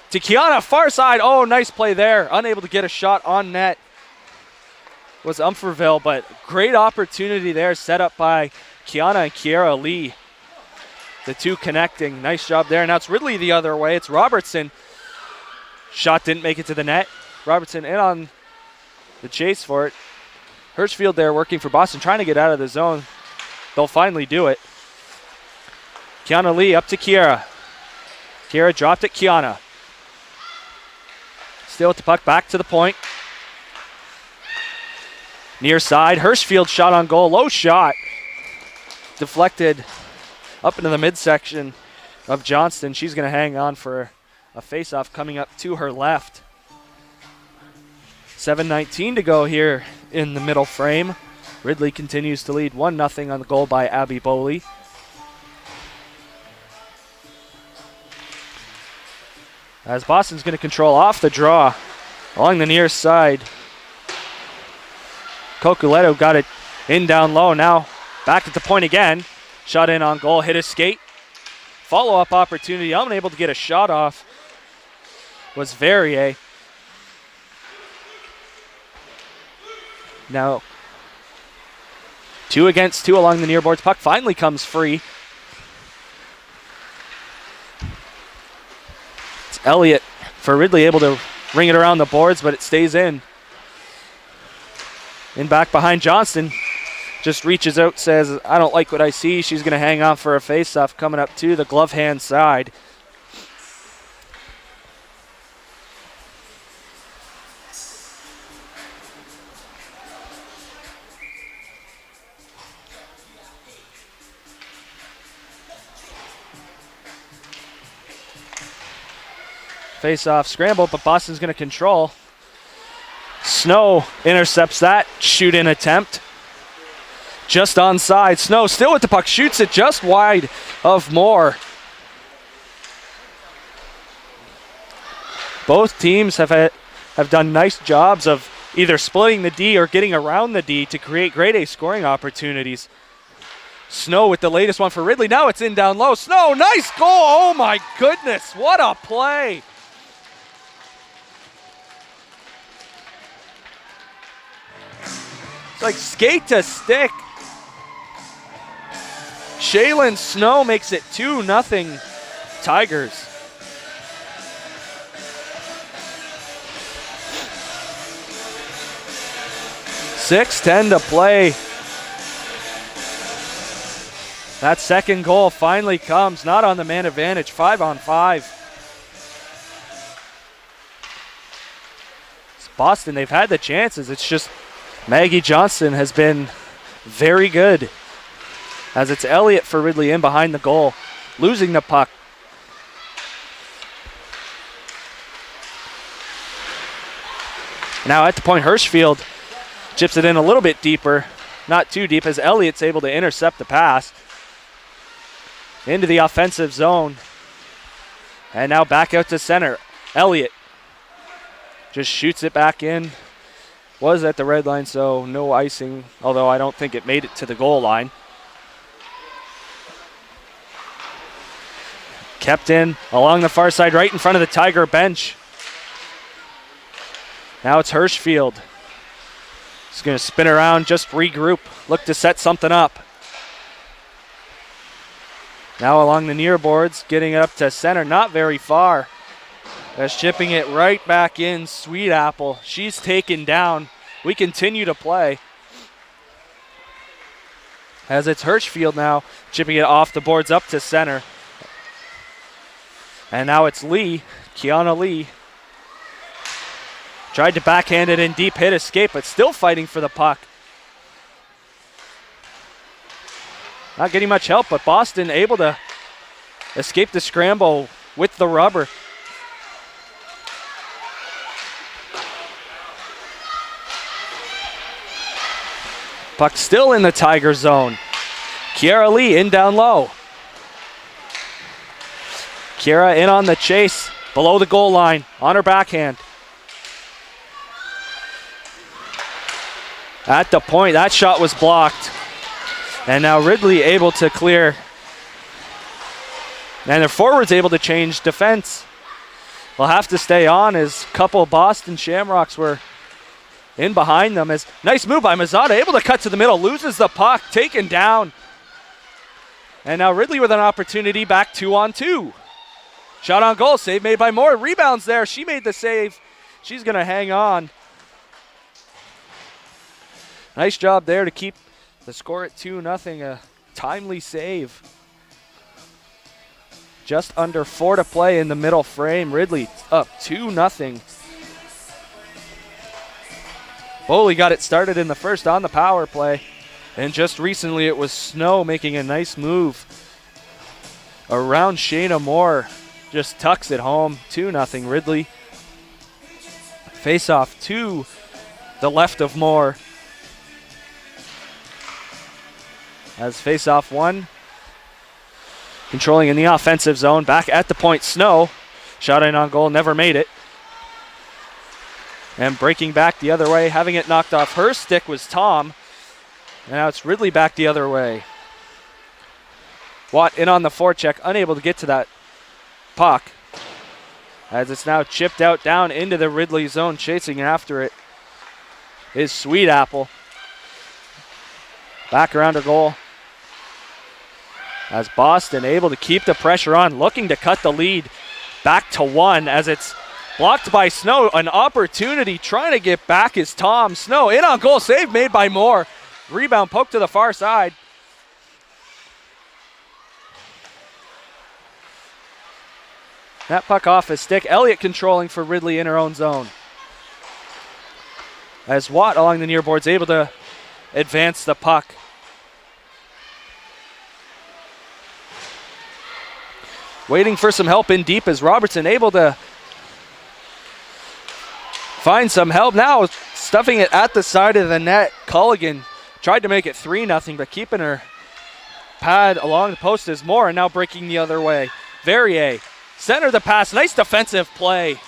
to Kiana, far side. Oh, nice play there. Unable to get a shot on net was Umferville, but great opportunity there set up by Kiana and Kiera Lee. The two connecting. Nice job there. Now it's Ridley the other way. It's Robertson. Shot didn't make it to the net. Robertson in on the chase for it. Hirschfield there working for Boston, trying to get out of the zone. They'll finally do it. Kiana Lee up to Kiera. Kiera dropped it. Kiana. Still with the puck back to the point. Near side, Hirschfield shot on goal, low shot. Deflected up into the midsection of Johnston. She's going to hang on for a face-off coming up to her left. 7:19 to go here in the middle frame. Ridley continues to lead 1-0 on the goal by Abby Boley. As Boston's going to control off the draw along the near side. Cocoletto got it in down low. Now back at the point again. Shot in on goal, hit a skate. Follow-up opportunity, unable to get a shot off was Verrier. Now 2 against 2 along the near boards. Puck finally comes free. It's Elliott for Ridley, able to ring it around the boards, but it stays in. In back behind Johnston. Just reaches out, says, I don't like what I see. She's going to hang on for a face-off coming up to the glove hand side. Face-off scramble, but Boston's going to control. Snow intercepts that shoot-in attempt. Just onside. Snow still with the puck, shoots it just wide of Moore. Both teams have done nice jobs of either splitting the D or getting around the D to create grade A scoring opportunities. Snow with the latest one for Ridley. Now it's in down low. Snow, nice goal. Oh my goodness, what a play. It's like skate to stick. Shaylin Snow makes it 2-0 Tigers. .6:10 to play. That second goal finally comes, not on the man advantage, 5-on-5. It's Boston, they've had the chances. It's just Maggie Johnston has been very good. As it's Elliott for Ridley in behind the goal, losing the puck. Now at the point, Hirschfield chips it in a little bit deeper, not too deep, as Elliott's able to intercept the pass into the offensive zone. And now back out to center. Elliott just shoots it back in. Was at the red line, so no icing, although I don't think it made it to the goal line. Kept in along the far side, right in front of the Tiger bench. Now it's Hirschfield. He's going to spin around, just regroup, look to set something up. Now along the near boards, getting it up to center, not very far. That's chipping it right back in, Sweet Apple. She's taken down. We continue to play. As it's Hirschfield now, chipping it off the boards up to center. And now it's Lee, Kiana Lee. Tried to backhand it in deep, hit escape, but still fighting for the puck. Not getting much help, but Boston able to escape the scramble with the rubber. Puck still in the Tiger zone. Kiara Lee in down low. Kiara in on the chase, below the goal line, on her backhand. At the point, that shot was blocked. And now Ridley able to clear. And their forwards able to change defense. Will have to stay on as a couple of Boston Shamrocks were in behind them. As nice move by Mazada, able to cut to the middle, loses the puck, taken down. And now Ridley with an opportunity, back 2-on-2. Shot on goal, save made by Moore. Rebounds there, she made the save. She's gonna hang on. Nice job there to keep the score at 2-0, a timely save. Just under 4 to play in the middle frame. Ridley up 2-0. Boley got it started in the first on the power play. And just recently it was Snow making a nice move around Shayna Moore. Just tucks it home. 2-0 Ridley. Face off to the left of Moore. As face off one. Controlling in the offensive zone. Back at the point, Snow. Shot in on goal, never made it. And breaking back the other way, having it knocked off her stick was Tom. And now it's Ridley back the other way. Watt in on the forecheck, unable to get to that puck. As it's now chipped out down into the Ridley zone, chasing after it is Sweet Apple. Back around her goal. As Boston able to keep the pressure on, looking to cut the lead back to 1 as it's blocked by Snow. An opportunity trying to get back is Tom. Snow in on goal, save made by Moore. Rebound poked to the far side. That puck off his stick. Elliott controlling for Ridley in her own zone. As Watt along the near boards able to advance the puck. Waiting for some help in deep as Robertson able to find some help. Now stuffing it at the side of the net. Culligan tried to make it 3-0, but keeping her pad along the post is Moore, and now breaking the other way. Verrier centered the pass. Nice defensive play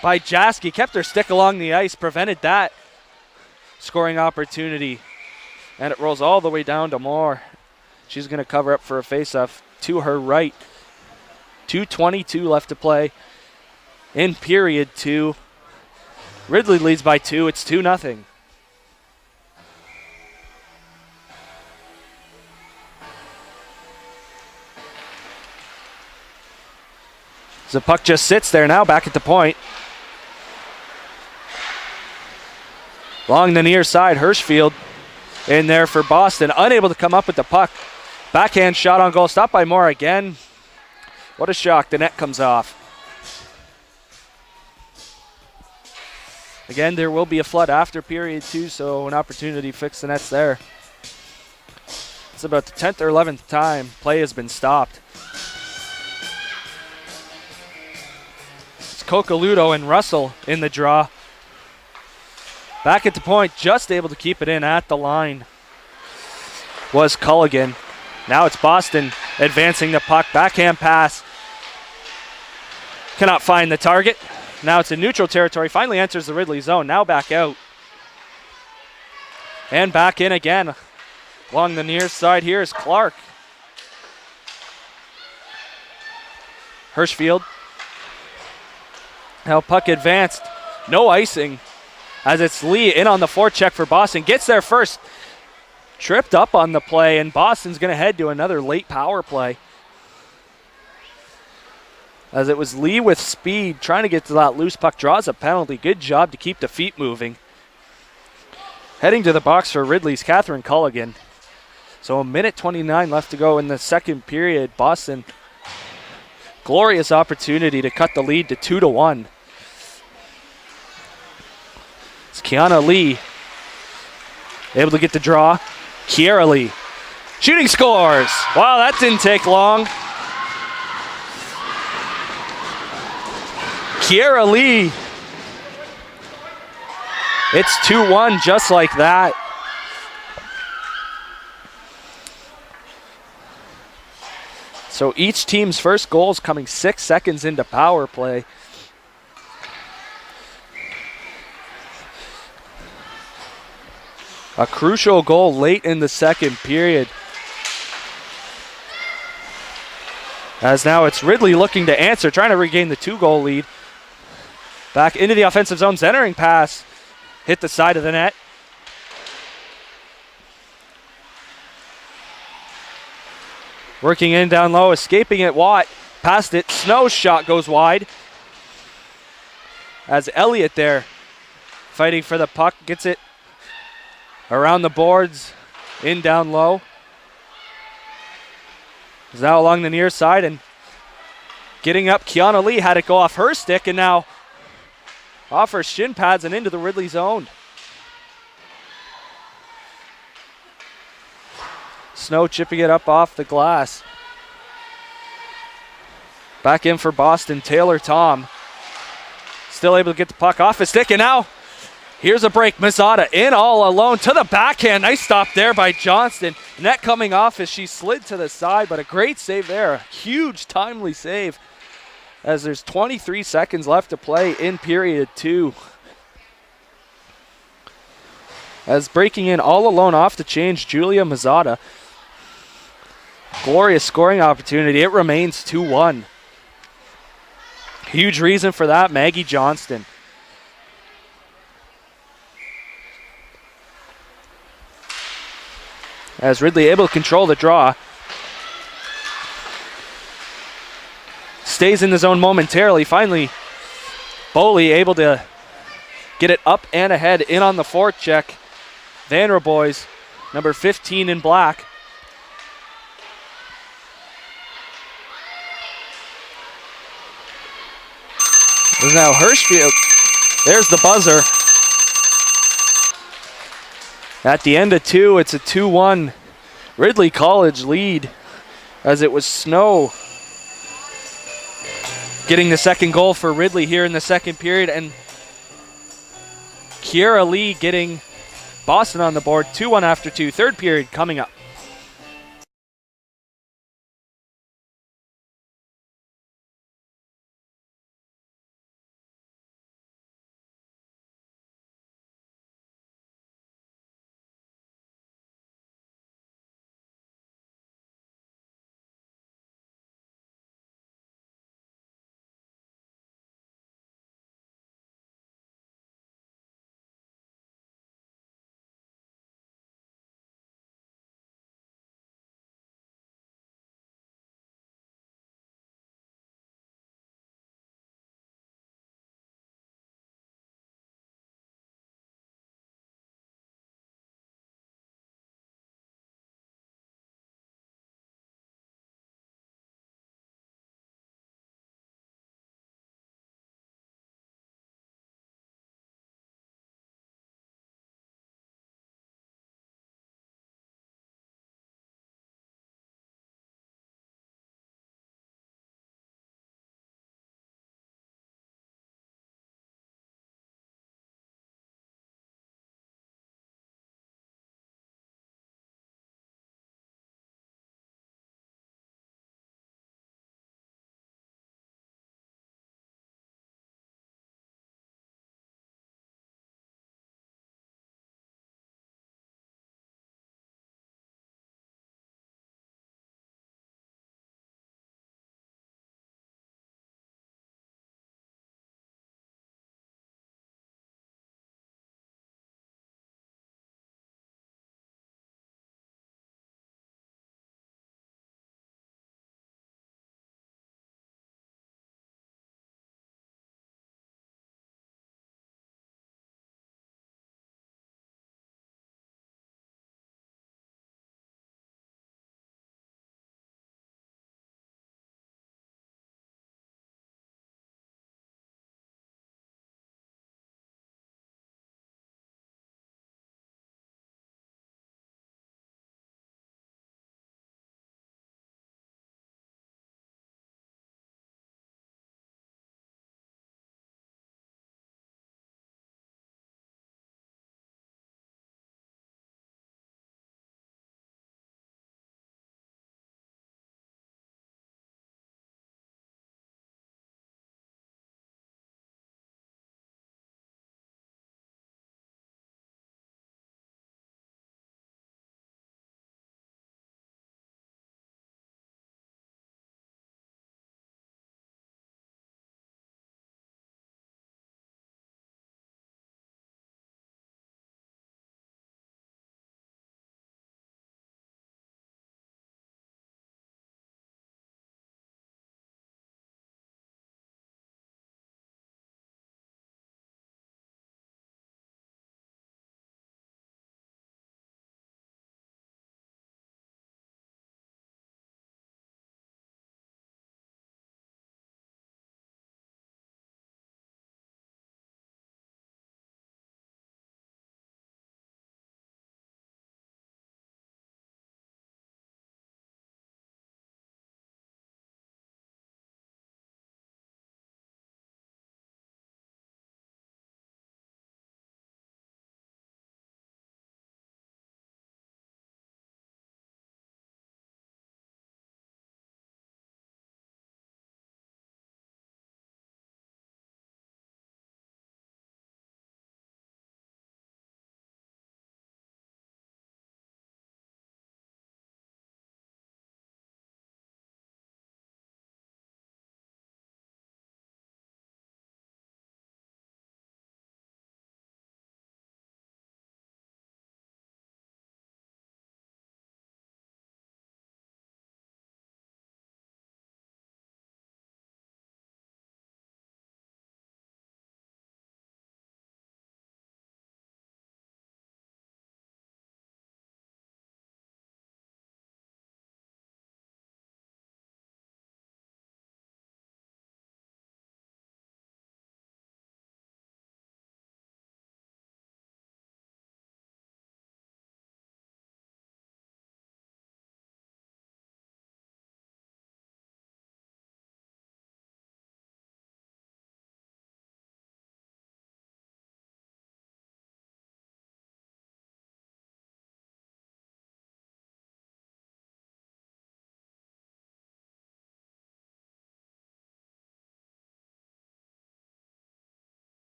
by Jaski. Kept her stick along the ice, prevented that scoring opportunity. And it rolls all the way down to Moore. She's going to cover up for a faceoff to her right. 2:22 left to play in period 2. Ridley leads by 2. It's 2-0. The puck just sits there now, back at the point. Along the near side, Hirschfield in there for Boston. Unable to come up with the puck. Backhand shot on goal, stopped by Moore again. What a shock, the net comes off. Again, there will be a flood after period 2, so an opportunity to fix the nets there. It's about the 10th or 11th time play has been stopped. Cocaludo and Russell in the draw. Back at the point, just able to keep it in at the line was Culligan. Now it's Boston advancing the puck. Backhand pass. Cannot find the target. Now it's in neutral territory. Finally enters the Ridley zone. Now back out. And back in again. Along the near side here is Clark. Hirschfield. Now puck advanced. No icing. As it's Lee in on the forecheck for Boston. Gets there first. Tripped up on the play, and Boston's going to head to another late power play. As it was Lee with speed, trying to get to that loose puck, draws a penalty. Good job to keep the feet moving. Heading to the box for Ridley's Catherine Culligan. So 1:29 left to go in the second period. Boston, glorious opportunity to cut the lead to 2-1. It's Kiana Lee able to get the draw. Kiera Lee shooting, scores. Wow, that didn't take long. Kiera Lee. It's 2-1 just like that. So each team's first goal is coming 6 seconds into power play. A crucial goal late in the second period. As now it's Ridley looking to answer, trying to regain the 2-goal lead. Back into the offensive zone, centering pass. Hit the side of the net. Working in down low, escaping it, Watt. Past it, Snow's shot goes wide. As Elliott there, fighting for the puck, gets it around the boards, in down low. Is now along the near side and getting up. Kiana Lee had it go off her stick, and now off her shin pads and into the Ridley zone. Snow chipping it up off the glass. Back in for Boston, Taylor Tom. Still able to get the puck off his stick, and now here's a break. Mazzotta in all alone to the backhand. Nice stop there by Johnston. Net coming off as she slid to the side, but a great save there. A huge timely save as there's 23 seconds left to play in period 2. As breaking in all alone off the change, Julia Mazzotta. Glorious scoring opportunity. It remains 2-1. Huge reason for that, Maggie Johnston. As Ridley able to control the draw. Stays in the zone momentarily. Finally, Boley able to get it up and ahead in on the forecheck. Vanderboys, number 15 in black. There's now Hirschfield. There's the buzzer. At the end of 2, it's a 2-1 Ridley College lead as it was Snow getting the second goal for Ridley here in the second period, and Kiera Lee getting Boston on the board. 2-1 after 2. Third period coming up.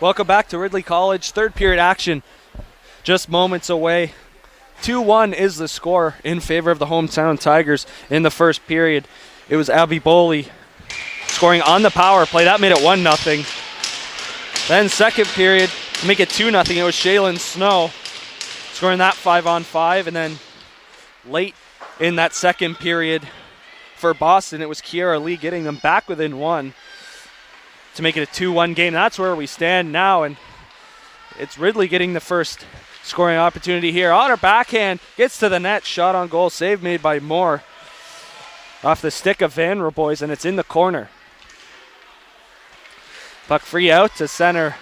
Welcome back to Ridley College. Third period action just moments away. 2-1 is the score in favor of the hometown Tigers in the first period. It was Abby Boley scoring on the power play. That made it 1-0. Then second period, to make it 2-0, it was Shaylin Snow scoring that 5-on-5. And then late in that second period for Boston, it was Kiara Lee getting them back within one to make it a 2-1 game. That's where we stand now, and it's Ridley getting the first scoring opportunity here. On her backhand, gets to the net, shot on goal, save made by Moore off the stick of Van Roboys, and it's in the corner. Puck free out to center.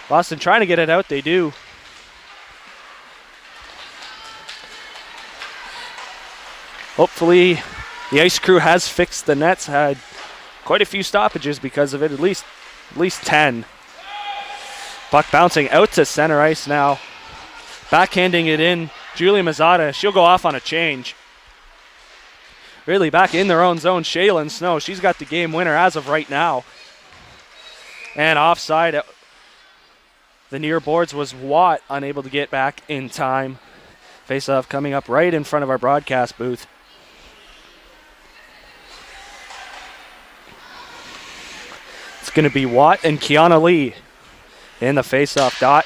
Boston trying to get it out, they do. Hopefully the ice crew has fixed the nets, had quite a few stoppages because of it, at least 10. Puck bouncing out to center ice now. Backhanding it in, Julia Mazzata, she'll go off on a change. Really back in their own zone, Shaylin Snow, she's got the game winner as of right now. And offside, the near boards was Watt, unable to get back in time. Face-off coming up right in front of our broadcast booth. It's going to be Watt and Kiana Lee in the face-off dot.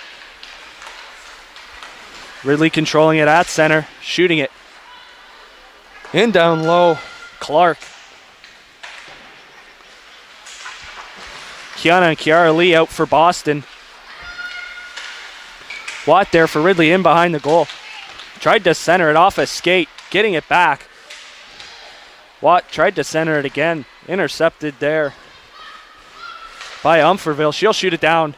Ridley controlling it at center, shooting it. In down low, Clark. Kiana and Kiara Lee out for Boston. Watt there for Ridley in behind the goal. Tried to center it off a skate, getting it back. Watt tried to center it again, intercepted there by Umferville. She'll shoot it down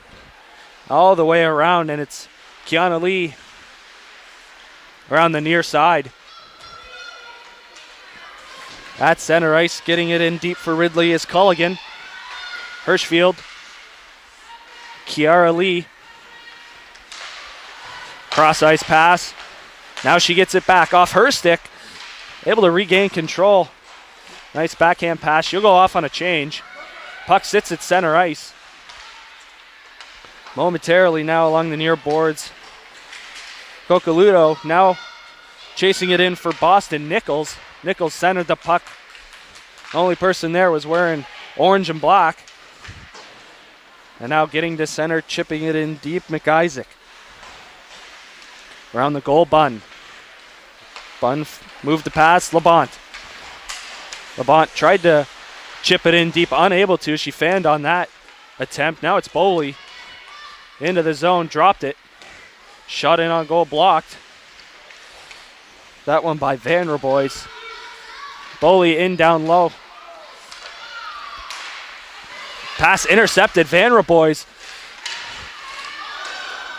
all the way around, and it's Kiana Lee around the near side. At center ice, getting it in deep for Ridley is Culligan. Hirschfield. Kiara Lee. Cross ice pass. Now she gets it back off her stick. Able to regain control. Nice backhand pass. She'll go off on a change. Puck sits at center ice. Momentarily now along the near boards. Cocaludo now chasing it in for Boston. Nichols. Nichols centered the puck. The only person there was wearing orange and black. And now getting to center, chipping it in deep, McIsaac. Around the goal, Bunn. Bunn moved the pass, Labont. Labont tried to chip it in deep, unable to. She fanned on that attempt. Now it's Boley into the zone, dropped it. Shot in on goal, blocked. That one by Van Roboys. Boley in down low. Pass intercepted, Van Roboys.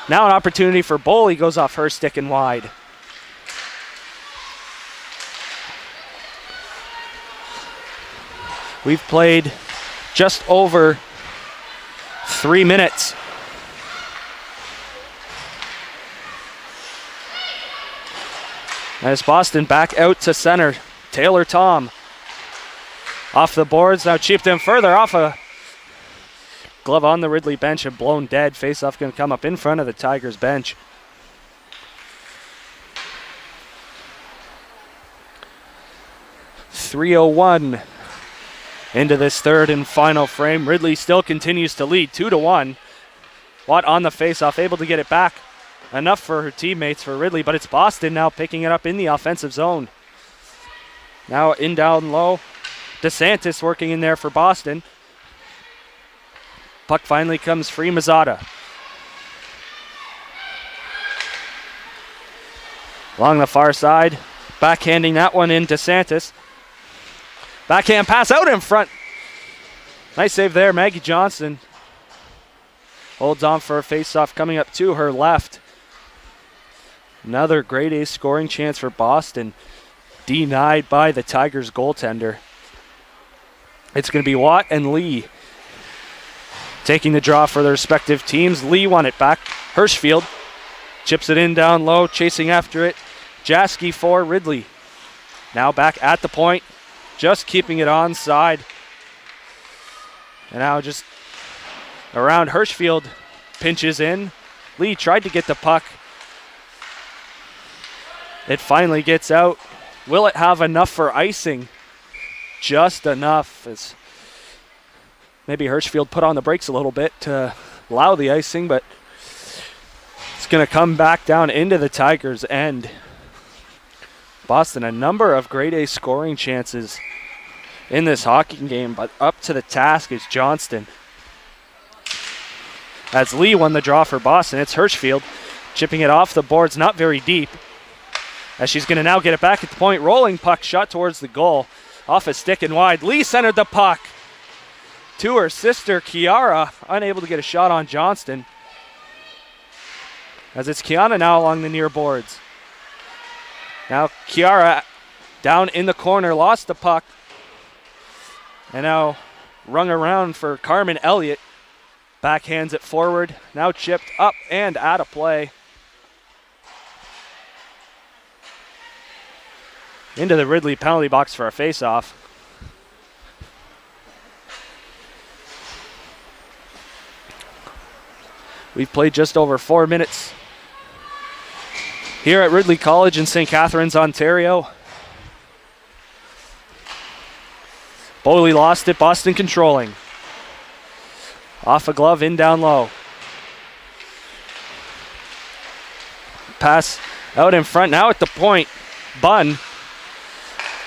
Now an opportunity for Boley, goes off her stick and wide. We've played just over 3 minutes. As Boston back out to center. Taylor Tom off the boards, now chipped in further off a glove on the Ridley bench and blown dead. Face-off going to come up in front of the Tigers bench. .301 into this third and final frame. Ridley still continues to lead 2-1. Watt on the face-off, able to get it back. Enough for her teammates for Ridley, but it's Boston now picking it up in the offensive zone. Now in down low. DeSantis working in there for Boston. Puck finally comes free, Mazzata. Along the far side, backhanding that one in DeSantis. Backhand pass out in front. Nice save there, Maggie Johnson. Holds on for a face-off coming up to her left. Another grade A scoring chance for Boston. Denied by the Tigers goaltender. It's going to be Watt and Lee taking the draw for their respective teams. Lee won it back. Hirschfield chips it in down low, chasing after it. Jaski for Ridley. Now back at the point, just keeping it onside. And now just around Hirschfield, pinches in. Lee tried to get the puck. It finally gets out. Will it have enough for icing? Just enough. As maybe Hirschfield put on the brakes a little bit to allow the icing, but it's going to come back down into the Tigers' end. Boston, a number of grade A scoring chances in this hockey game, but up to the task is Johnston. As Lee won the draw for Boston, it's Hirschfield chipping it off the boards, not very deep. As she's going to now get it back at the point. Rolling puck shot towards the goal. Off a stick and wide. Lee centered the puck to her sister, Kiara. Unable to get a shot on Johnston. As it's Kiana now along the near boards. Now Kiara down in the corner. Lost the puck. And now rung around for Carmen Elliott. Backhands it forward. Now chipped up and out of play. Into the Ridley penalty box for a face-off. We've played just over 4 minutes here at Ridley College in St. Catharines, Ontario. Boley lost it, Boston controlling. Off a glove, in down low. Pass out in front, now at the point. Bunn.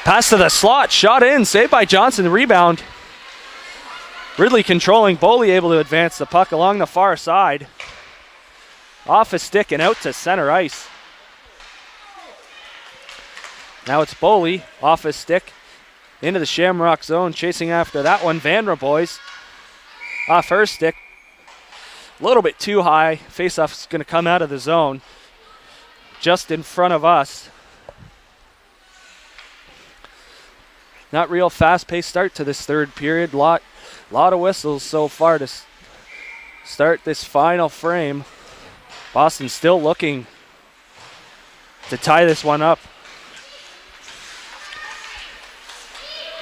Pass to the slot, shot in, saved by Johnson, the rebound. Ridley controlling, Boley able to advance the puck along the far side. Off a stick and out to center ice. Now it's Boley, off a stick, into the Shamrock zone, chasing after that one, Vandra boys. Off her stick, a little bit too high. Faceoff's going to come out of the zone, just in front of us. Not real fast-paced start to this third period. Lot of whistles so far to start this final frame. Boston still looking to tie this one up.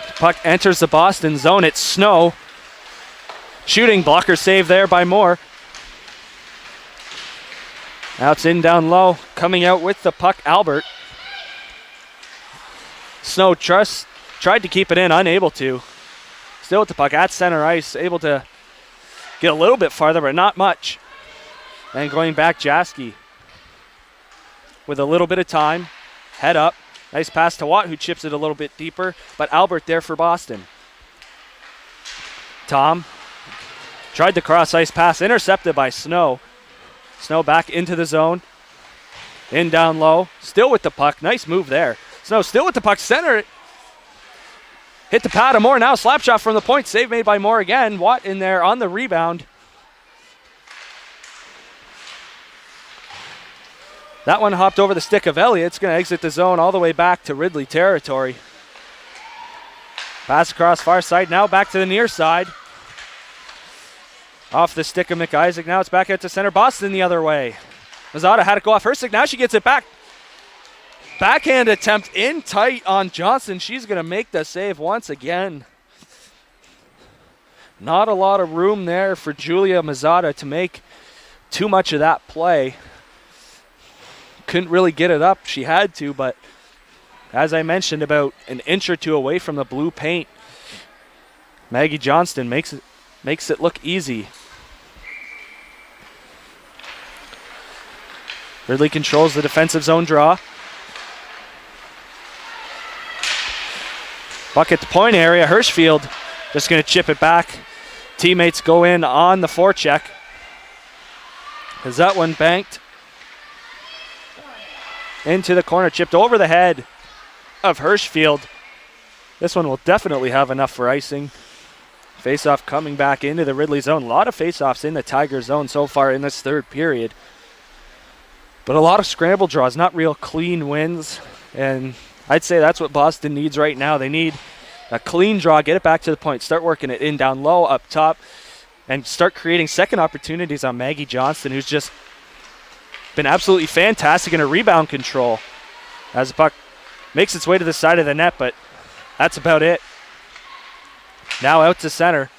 The puck enters the Boston zone. It's Snow. Shooting blocker save there by Moore. Now it's in down low. Coming out with the puck, Albert. Snow tried to keep it in, unable to. Still with the puck at center ice, able to get a little bit farther, but not much. And going back, Jaski with a little bit of time. Head up. Nice pass to Watt, who chips it a little bit deeper, but Albert there for Boston. Tom tried the cross-ice pass, intercepted by Snow. Snow back into the zone. In down low. Still with the puck. Nice move there. Snow still with the puck. Center it. Hit the pad of Moore. Now slap shot from the point. Save made by Moore again. Watt in there on the rebound. That one hopped over the stick of Elliott. It's going to exit the zone all the way back to Ridley territory. Pass across far side. Now back to the near side. Off the stick of McIsaac. Now it's back out to center. Boston the other way. Mazzotta had to go off her stick. Now she gets it back. Backhand attempt in tight on Johnson. She's going to make the save once again. Not a lot of room there for Julia Mazzotta to make too much of that play. Couldn't really get it up. She had to, but as I mentioned, about an inch or two away from the blue paint. Maggie Johnston makes it look easy. Ridley controls the defensive zone draw. Puck at the point area. Hirschfield just going to chip it back. Teammates go in on the forecheck. As that one banked into the corner, chipped over the head of Hirschfield. This one will definitely have enough for icing. Face-off coming back into the Ridley zone. A lot of face-offs in the Tiger zone so far in this third period. But a lot of scramble draws, not real clean wins. And I'd say that's what Boston needs right now. They need a clean draw, get it back to the point, start working it in down low, up top, and start creating second opportunities on Maggie Johnston, who's just been absolutely fantastic in her rebound control as the puck makes its way to the side of the net, but that's about it. Now out to center.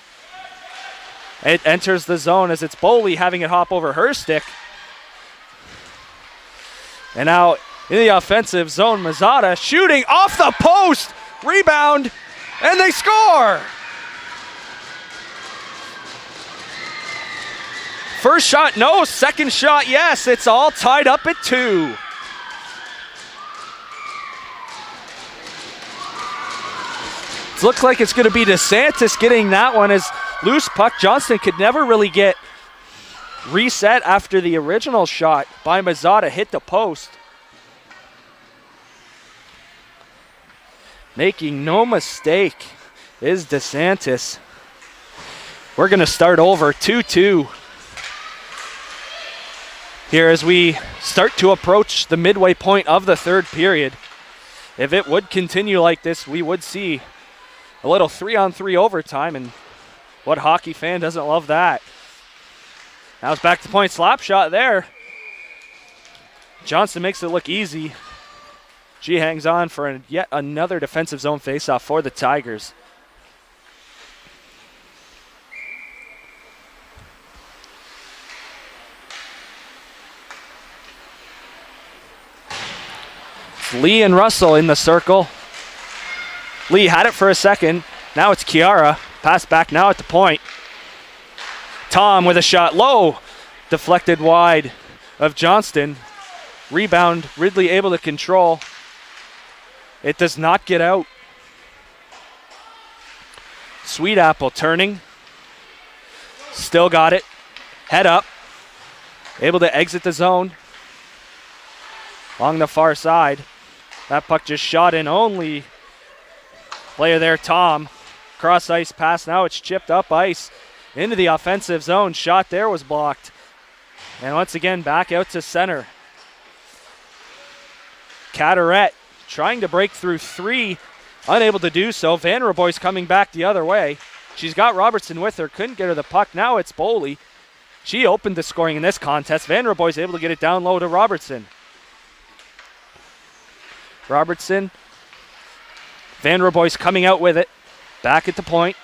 It enters the zone as it's Boley having it hop over her stick. And now in the offensive zone, Mazzotta shooting off the post. Rebound, and they score. First shot, no. Second shot, yes. It's all tied up at 2. It looks like it's going to be DeSantis getting that one as loose puck. Johnston could never really get reset after the original shot by Mazzotta hit the post. Making no mistake is DeSantis. We're going to start over 2-2 here as we start to approach the midway point of the third period. If it would continue like this, we would see a little 3-on-3 overtime, and what hockey fan doesn't love that? Now it's back to point, slap shot there. Johnston makes it look easy. She hangs on for yet another defensive zone faceoff for the Tigers. It's Lee and Russell in the circle. Lee had it for a second. Now it's Kiara. Pass back now at the point. Tom with a shot low. Deflected wide of Johnston. Rebound, Ridley able to control. It does not get out. Sweet Apple turning. Still got it. Head up. Able to exit the zone. Along the far side. That puck just shot in only. Player there, Tom. Cross ice pass. Now it's chipped up ice into the offensive zone. Shot there was blocked. And once again, back out to center. Caderet trying to break through 3. Unable to do so. Van Roboy's coming back the other way. She's got Robertson with her. Couldn't get her the puck. Now it's Boley. She opened the scoring in this contest. Van Roboy's able to get it down low to Robertson. Robertson. Van Roboy's coming out with it. Back at the point.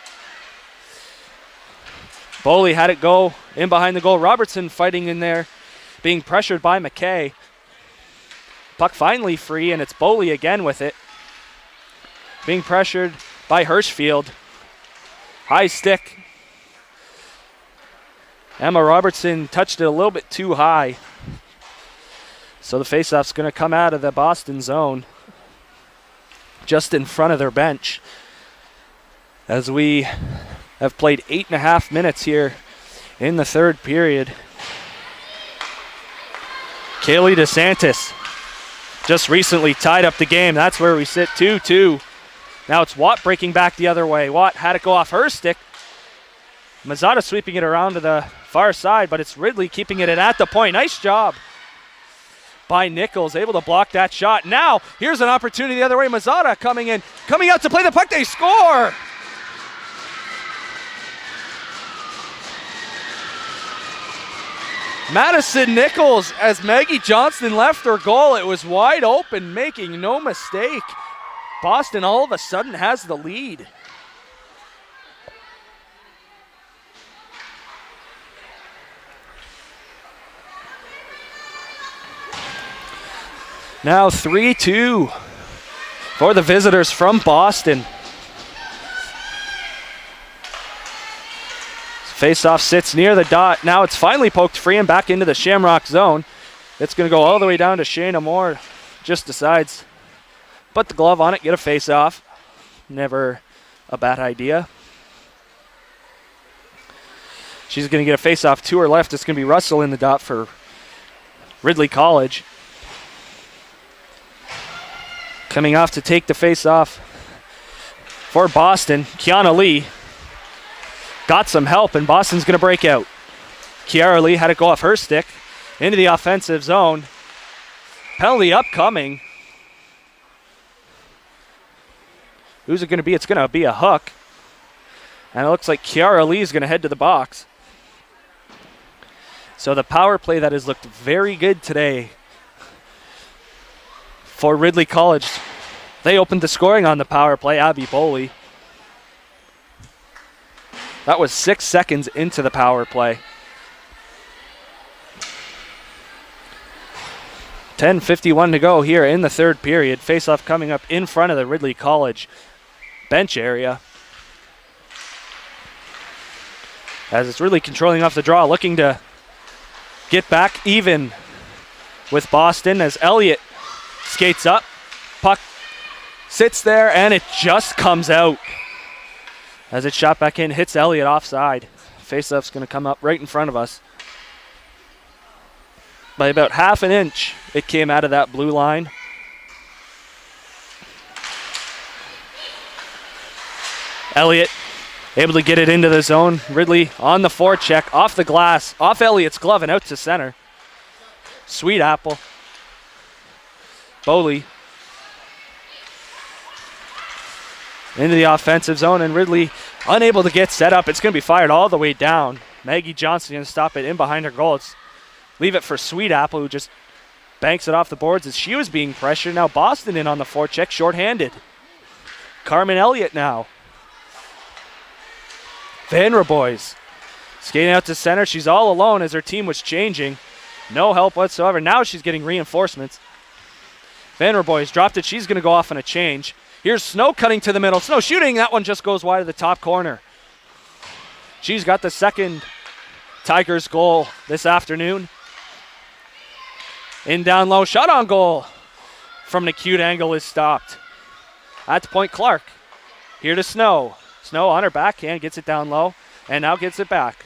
Boley had it go in behind the goal. Robertson fighting in there. Being pressured by McKay. Puck finally free, and it's Boley again with it. Being pressured by Hirschfield. High stick. Emma Robertson touched it a little bit too high. So the faceoff's going to come out of the Boston zone. Just in front of their bench. As we have played 8.5 minutes here in the third period. Kaylee DeSantis just recently tied up the game. That's where we sit 2-2. Now it's Watt breaking back the other way. Watt had it go off her stick. Mazzotta sweeping it around to the far side, but it's Ridley keeping it at the point. Nice job by Nichols, able to block that shot. Now, here's an opportunity the other way. Mazzotta coming in, coming out to play the puck. They score! Madison Nichols, as Maggie Johnston left her goal, it was wide open, making no mistake. Boston all of a sudden has the lead. Now 3-2 for the visitors from Boston. Faceoff sits near the dot. Now it's finally poked free and back into the Shamrock zone. It's going to go all the way down to Shayna Moore. Just decides, put the glove on it, get a faceoff. Never a bad idea. She's going to get a faceoff to her left. It's going to be Russell in the dot for Ridley College. Coming off to take the faceoff for Boston, Kiana Lee. Got some help, and Boston's going to break out. Kiara Lee had it go off her stick into the offensive zone. Penalty upcoming. Who's it going to be? It's going to be a hook. And it looks like Kiara Lee is going to head to the box. So the power play that has looked very good today for Ridley College. They opened the scoring on the power play, Abby Boley. That was 6 seconds into the power play. 10:51 to go here in the third period. Face-off coming up in front of the Ridley College bench area. As it's really controlling off the draw, looking to get back even with Boston as Elliott skates up. Puck sits there and it just comes out. As it's shot back in, hits Elliott offside. Face-off's going to come up right in front of us. By about half an inch, it came out of that blue line. Elliott able to get it into the zone. Ridley on the forecheck, off the glass, off Elliott's glove and out to center. Sweet apple. Boley into the offensive zone, and Ridley unable to get set up. It's going to be fired all the way down. Maggie Johnson going to stop it in behind her goal. Leave it for Sweet Apple, who just banks it off the boards as she was being pressured. Now Boston in on the forecheck, shorthanded. Carmen Elliott now. Vanderboys skating out to center. She's all alone as her team was changing. No help whatsoever. Now she's getting reinforcements. Vanderboys dropped it. She's going to go off on a change. Here's Snow cutting to the middle. Snow shooting. That one just goes wide of the top corner. She's got the second Tigers goal this afternoon. In down low, shot on goal from an acute angle is stopped. At the point, Clark. Here to Snow. Snow on her backhand, gets it down low, and now gets it back.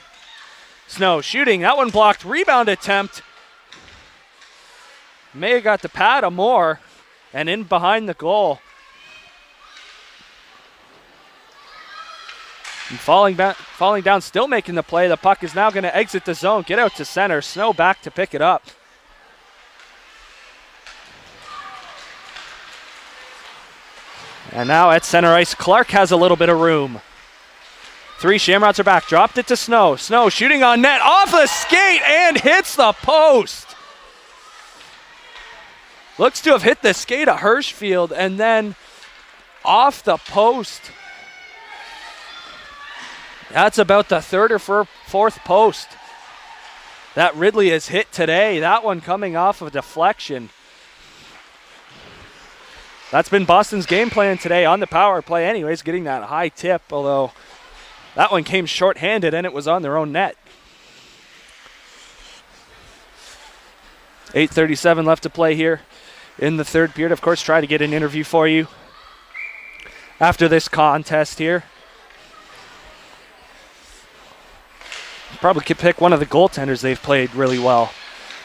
Snow shooting, that one blocked. Rebound attempt. May have got the pad of Moore, and in behind the goal. And falling down, still making the play. The puck is now going to exit the zone, get out to center. Snow back to pick it up. And now at center ice, Clark has a little bit of room. 3 Shamrocks are back. Dropped it to Snow. Snow shooting on net. Off the skate and hits the post. Looks to have hit the skate of Hirschfield and then off the post. That's about the third or fourth post that Ridley has hit today. That one coming off of a deflection. That's been Boston's game plan today on the power play anyways, getting that high tip, although that one came shorthanded and it was on their own net. 8:37 left to play here in the third period. Of course, try to get an interview for you after this contest here. Probably could pick one of the goaltenders. They've played really well.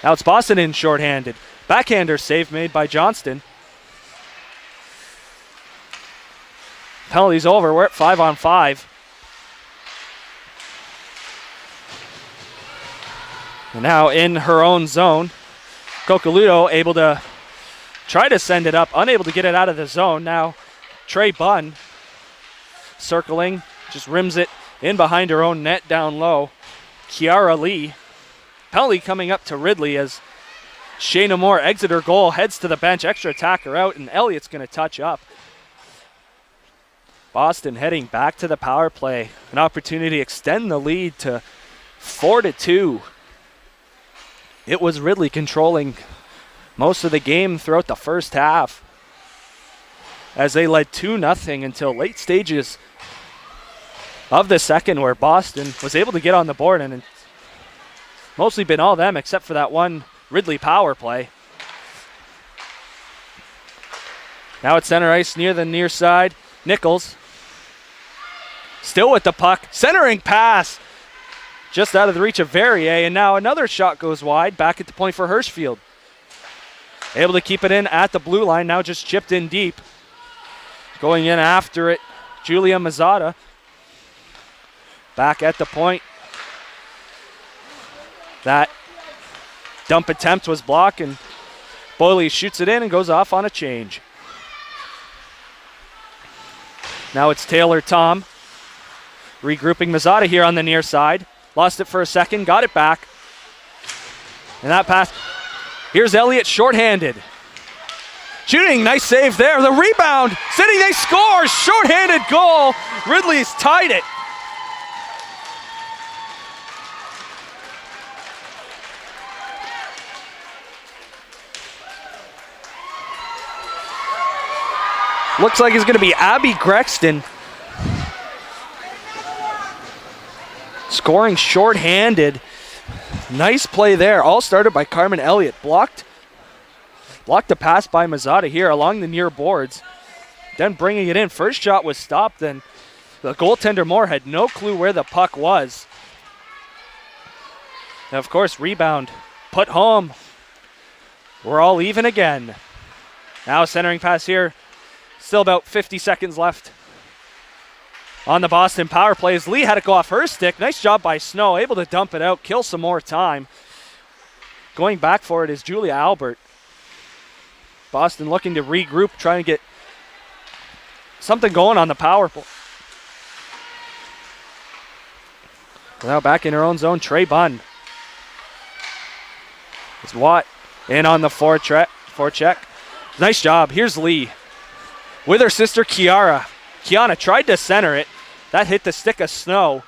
Now it's Boston in shorthanded. Backhander save made by Johnston. Penalty's over. We're at 5-on-5. And now in her own zone, Cocaludo able to try to send it up, unable to get it out of the zone. Now Trey Bunn circling, just rims it in behind her own net down low. Kiara Lee. Penalty coming up to Ridley as Shayna Moore exits her goal, heads to the bench, extra attacker out, and Elliott's going to touch up. Boston heading back to the power play. An opportunity to extend the lead to 4-2. It was Ridley controlling most of the game throughout the first half as they led 2-0 until late stages of the second, where Boston was able to get on the board, and it's mostly been all them except for that one Ridley power play. Now at center ice near the near side, Nichols still with the puck, centering pass just out of the reach of Verrier, and now another shot goes wide, back at the point for Hirschfield. Able to keep it in at the blue line, now just chipped in deep. Going in after it, Julia Mazzata. Back at the point. That dump attempt was blocked, and Boyle shoots it in and goes off on a change. Now it's Taylor Tom. Regrouping Mazzata here on the near side. Lost it for a second, got it back. And that pass. Here's Elliott shorthanded. Shooting, nice save there. The rebound, City, they score. Shorthanded goal. Ridley's tied it. Looks like it's going to be Abby Grexton. Scoring shorthanded. Nice play there. All started by Carmen Elliott. Blocked the pass by Mazzotta here along the near boards. Then bringing it in. First shot was stopped, and the goaltender Moore had no clue where the puck was. And of course, rebound put home. We're all even again. Now centering pass here. Still about 50 seconds left on the Boston power plays. Lee had it go off her stick. Nice job by Snow. Able to dump it out, kill some more time. Going back for it is Julia Albert. Boston looking to regroup, trying to get something going on the power play. Now back in her own zone, Trey Bunn. It's Watt in on the forecheck. Nice job. Here's Lee with her sister Kiara. Kiana tried to center it. That hit the stick of Snow.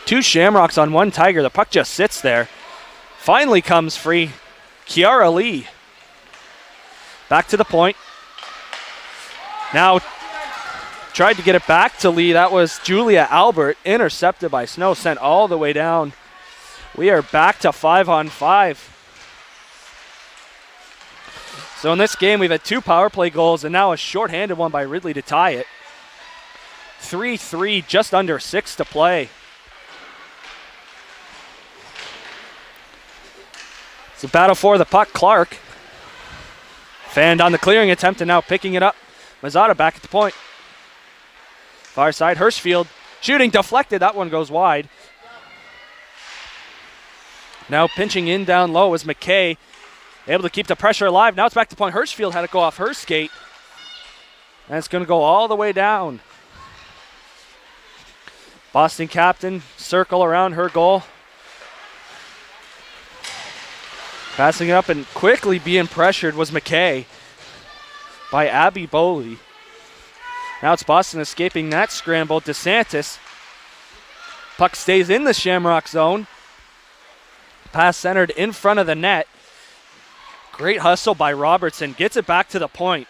Two Shamrocks on one Tiger. The puck just sits there. Finally comes free. Kiara Lee. Back to the point. Now tried to get it back to Lee. That was Julia Albert. Intercepted by Snow. Sent all the way down. We are back to 5-on-5. So in this game, we've had 2 power play goals and now a shorthanded one by Ridley to tie it. 3-3, just under 6 to play. It's a battle for the puck. Clark fanned on the clearing attempt and now picking it up. Mazzotta back at the point. Far side, Hirschfield shooting deflected. That one goes wide. Now pinching in down low is McKay. Able to keep the pressure alive. Now it's back to point. Hirschfield had to go off her skate. And it's going to go all the way down. Boston captain, circle around her goal. Passing it up and quickly being pressured was McKay by Abby Boley. Now it's Boston escaping that scramble. DeSantis. Puck stays in the Shamrock zone. Pass centered in front of the net. Great hustle by Robertson. Gets it back to the point.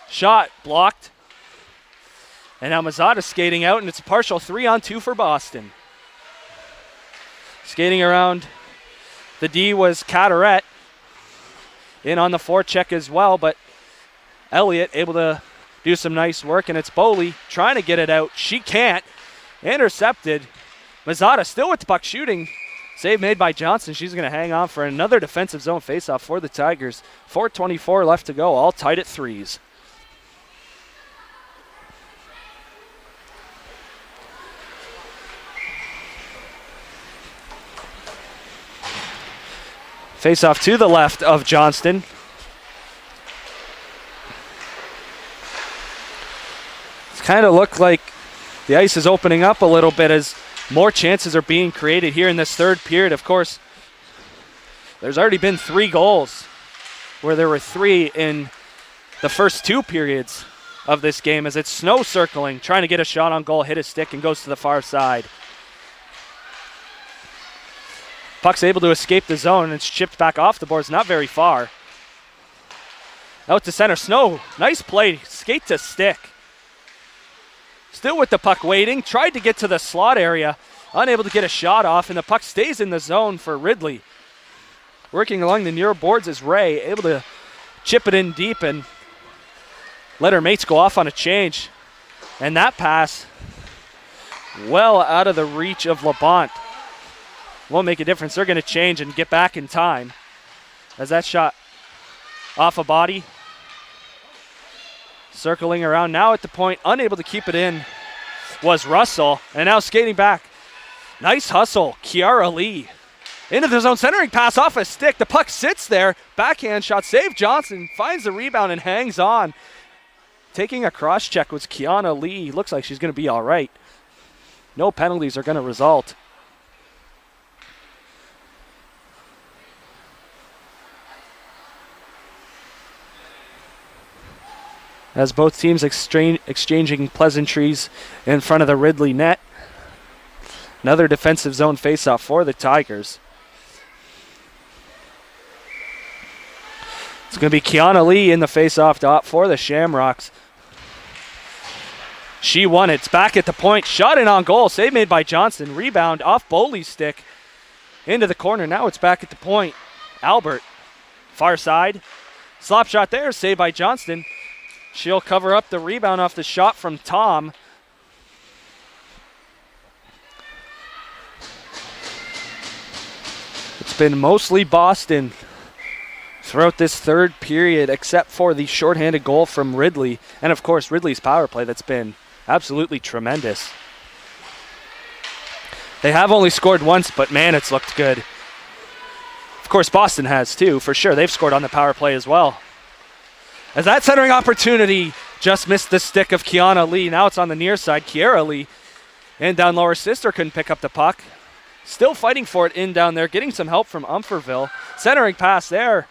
Shot blocked. And now Mazzotta skating out, and it's a partial 3-on-2 for Boston. Skating around the D was Cataret. In on the forecheck as well, but Elliott able to do some nice work, and it's Boley trying to get it out. She can't. Intercepted. Mazzotta still with the puck shooting. Save made by Johnson. She's going to hang on for another defensive zone faceoff for the Tigers. 4:24 left to go, all tied at 3s. Faceoff to the left of Johnston. It's kind of looked like the ice is opening up a little bit as more chances are being created here in this third period. Of course, there's already been 3 goals where there were 3 in the first 2 periods of this game as it's Snow circling, trying to get a shot on goal, hit a stick, and goes to the far side. Puck's able to escape the zone, and it's chipped back off the boards, not very far. Out to center, Snow, nice play, skate to stick. Still with the puck waiting, tried to get to the slot area, unable to get a shot off, and the puck stays in the zone for Ridley. Working along the near boards is Ray, able to chip it in deep and let her mates go off on a change. And that pass, well out of the reach of Labont. Won't make a difference. They're going to change and get back in time. As that shot off a body. Circling around now at the point, unable to keep it in, was Russell. And now skating back. Nice hustle, Kiara Lee. Into the zone, centering pass off a stick. The puck sits there. Backhand shot, save Johnson. Finds the rebound and hangs on. Taking a cross check was Kiana Lee. Looks like she's going to be all right. No penalties are going to result. As both teams exchanging pleasantries in front of the Ridley net. Another defensive zone faceoff for the Tigers. It's going to be Kiana Lee in the face-off dot for the Shamrocks. She won it. It's back at the point. Shot in on goal. Save made by Johnston. Rebound off Boley's stick into the corner. Now it's back at the point. Albert, far side. Slop shot there. Saved by Johnston. She'll cover up the rebound off the shot from Tom. It's been mostly Boston throughout this third period, except for the shorthanded goal from Ridley. And, of course, Ridley's power play that's been absolutely tremendous. They have only scored once, but, man, it's looked good. Of course, Boston has, too, for sure. They've scored on the power play as well. As that centering opportunity just missed the stick of Kiana Lee. Now it's on the near side. Kiara Lee and down low. Her sister couldn't pick up the puck. Still fighting for it in down there. Getting some help from Umferville. Centering pass there.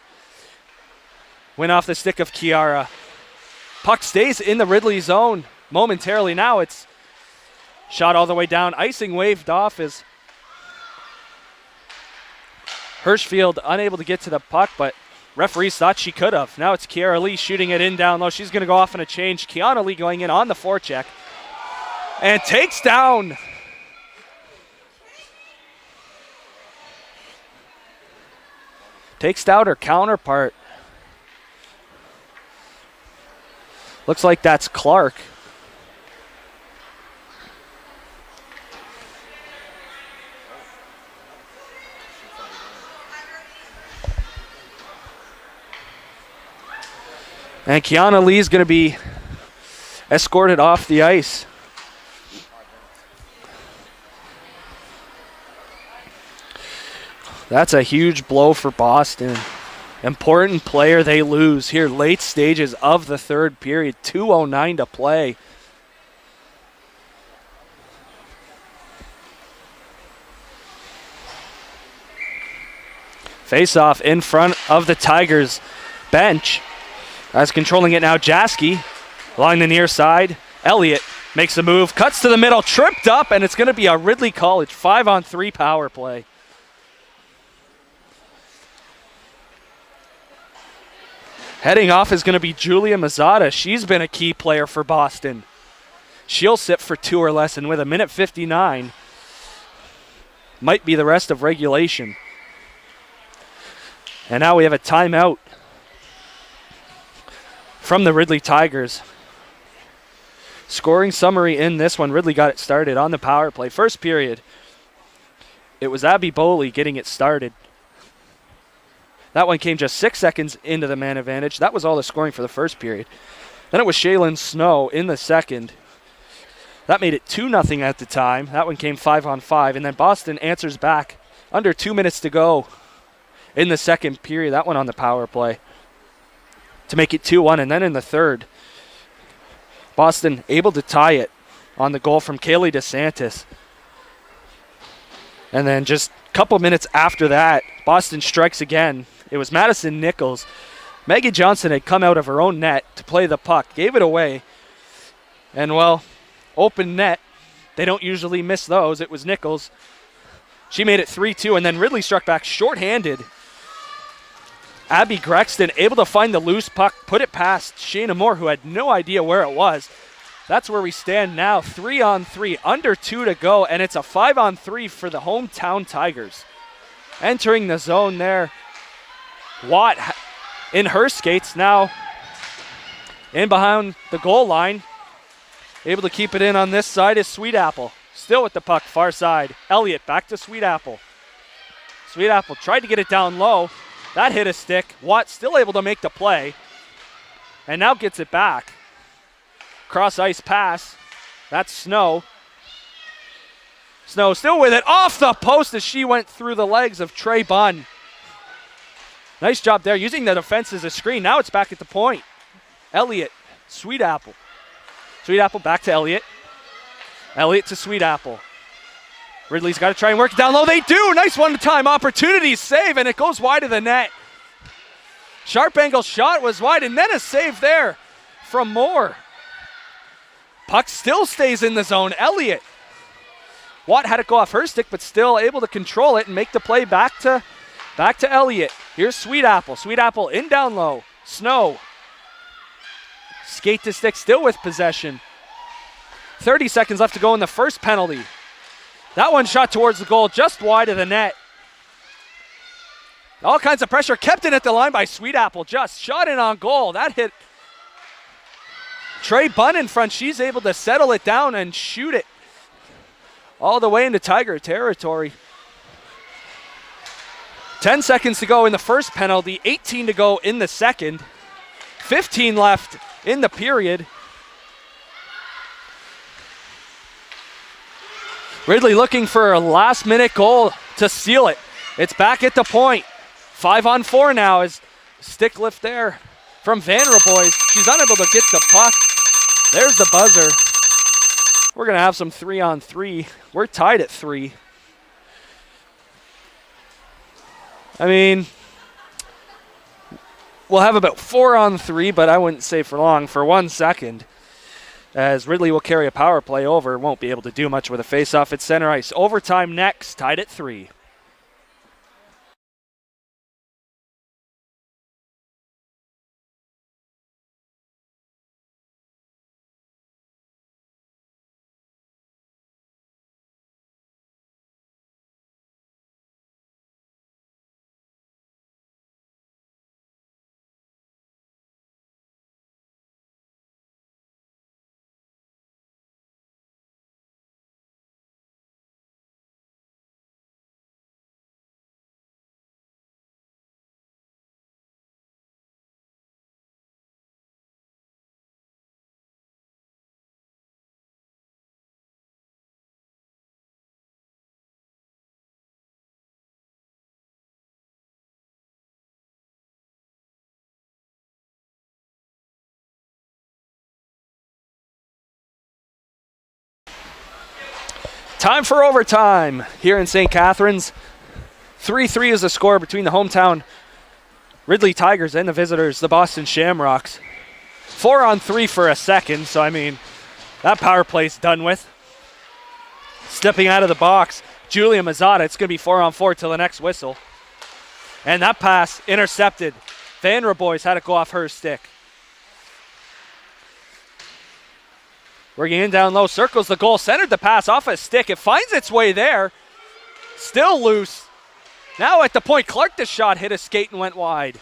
Went off the stick of Kiara. Puck stays in the Ridley zone momentarily. Now it's shot all the way down. Icing waved off as Hirschfield unable to get to the puck, but referees thought she could have. Now it's Kiara Lee shooting it in down low. She's going to go off in a change. Kiana Lee going in on the forecheck and takes down her counterpart. Looks like that's Clark. And Kiana Lee is going to be escorted off the ice. That's a huge blow for Boston. Important player they lose here late stages of the third period. 2:09 to play. Face-off in front of the Tigers bench. As controlling it now, Jaski along the near side. Elliott makes a move, cuts to the middle, tripped up, and it's going to be a Ridley College 5-on-3 power play. Heading off is going to be Julia Mazzata. She's been a key player for Boston. She'll sit for 2 or less, and with 1:59, might be the rest of regulation. And now we have a timeout from the Ridley Tigers. Scoring summary in this one. Ridley got it started on the power play. First period, it was Abby Boley getting it started. That one came just 6 seconds into the man advantage. That was all the scoring for the first period. Then it was Shaylin Snow in the second. That made it 2-0 at the time. That one came 5-on-5. And then Boston answers back under 2 minutes to go in the second period. That one on the power play to make it 2-1. And then in the third, Boston able to tie it on the goal from Kaylee DeSantis. And then just a couple minutes after that, Boston strikes again. It was Madison Nichols. Maggie Johnson had come out of her own net to play the puck, gave it away. And, well, open net. They don't usually miss those. It was Nichols. She made it 3-2, and then Ridley struck back shorthanded. Abby Grexton able to find the loose puck, put it past Shayna Moore, who had no idea where it was. That's where we stand now, 3-on-3, under 2 to go, and it's a 5-on-3 for the hometown Tigers. Entering the zone there, Watt in her skates now in behind the goal line. Able to keep it in on this side is Sweet Apple. Still with the puck, far side. Elliott back to Sweet Apple. Sweet Apple tried to get it down low. That hit a stick. Watt still able to make the play. And now gets it back. Cross ice pass. That's Snow. Snow still with it. Off the post as she went through the legs of Trey Bunn. Nice job there, using the defense as a screen. Now it's back at the point. Elliott, Sweet Apple. Sweet Apple back to Elliott. Elliott to Sweet Apple. Ridley's got to try and work it down low. They do. Nice one-time opportunity save, and it goes wide of the net. Sharp angle shot was wide, and then a save there from Moore. Puck still stays in the zone. Elliott. Watt had it go off her stick, but still able to control it and make the play back to Elliott. Here's Sweet Apple. Sweet Apple in down low. Snow. Skate to stick, still with possession. 30 seconds left to go in the first penalty. That one shot towards the goal, just wide of the net. All kinds of pressure kept in at the line by Sweet Apple. Just shot in on goal. That hit Trey Bunn in front. She's able to settle it down and shoot it all the way into Tiger territory. 10 seconds to go in the first penalty, 18 to go in the second. 15 left in the period. Ridley looking for a last-minute goal to seal it. It's back at the point. 5-on-4 now as stick lift there from Vanderboys. She's unable to get the puck. There's the buzzer. We're going to have some 3-on-3. We're tied at 3. I mean, we'll have about 4-on-3, but I wouldn't say for long, for 1 second. As Ridley will carry a power play over, won't be able to do much with a face-off at center ice. Overtime next, tied at 3. Time for overtime here in St. Catharines. 3-3 is the score between the hometown Ridley Tigers and the visitors, the Boston Shamrocks. 4-on-3 for a second, so I mean, that power play's done with. Stepping out of the box, Julia Mazzata. It's going to be 4-on-4 till the next whistle. And that pass intercepted. Vanderboys had it go off her stick. Working in down low, circles the goal, centered the pass off a stick. It finds its way there. Still loose. Now at the point, Clark the shot hit a skate and went wide.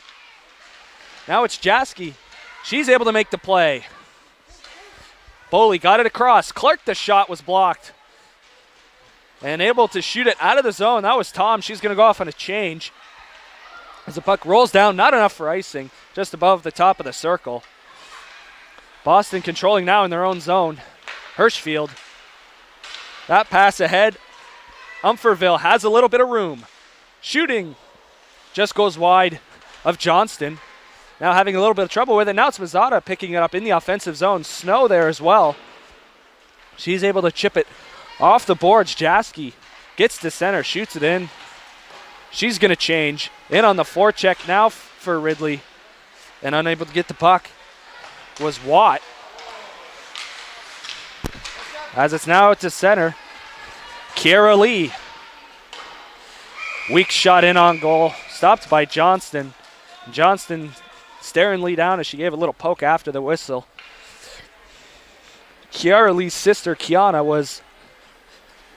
Now it's Jaski. She's able to make the play. Boley got it across. Clark the shot was blocked. And able to shoot it out of the zone. That was Tom. She's going to go off on a change. As the puck rolls down, not enough for icing. Just above the top of the circle. Boston controlling now in their own zone. Hirschfield. That pass ahead. Umferville has a little bit of room. Shooting just goes wide of Johnston. Now having a little bit of trouble with it. Now it's Mazzata picking it up in the offensive zone. Snow there as well. She's able to chip it off the boards. Jaski gets to center, shoots it in. She's going to change. In on the forecheck now for Ridley. And unable to get the puck was Watt. As it's now to center, Kiara Lee. Weak shot in on goal, stopped by Johnston. Johnston staring Lee down as she gave a little poke after the whistle. Kiara Lee's sister, Kiana, was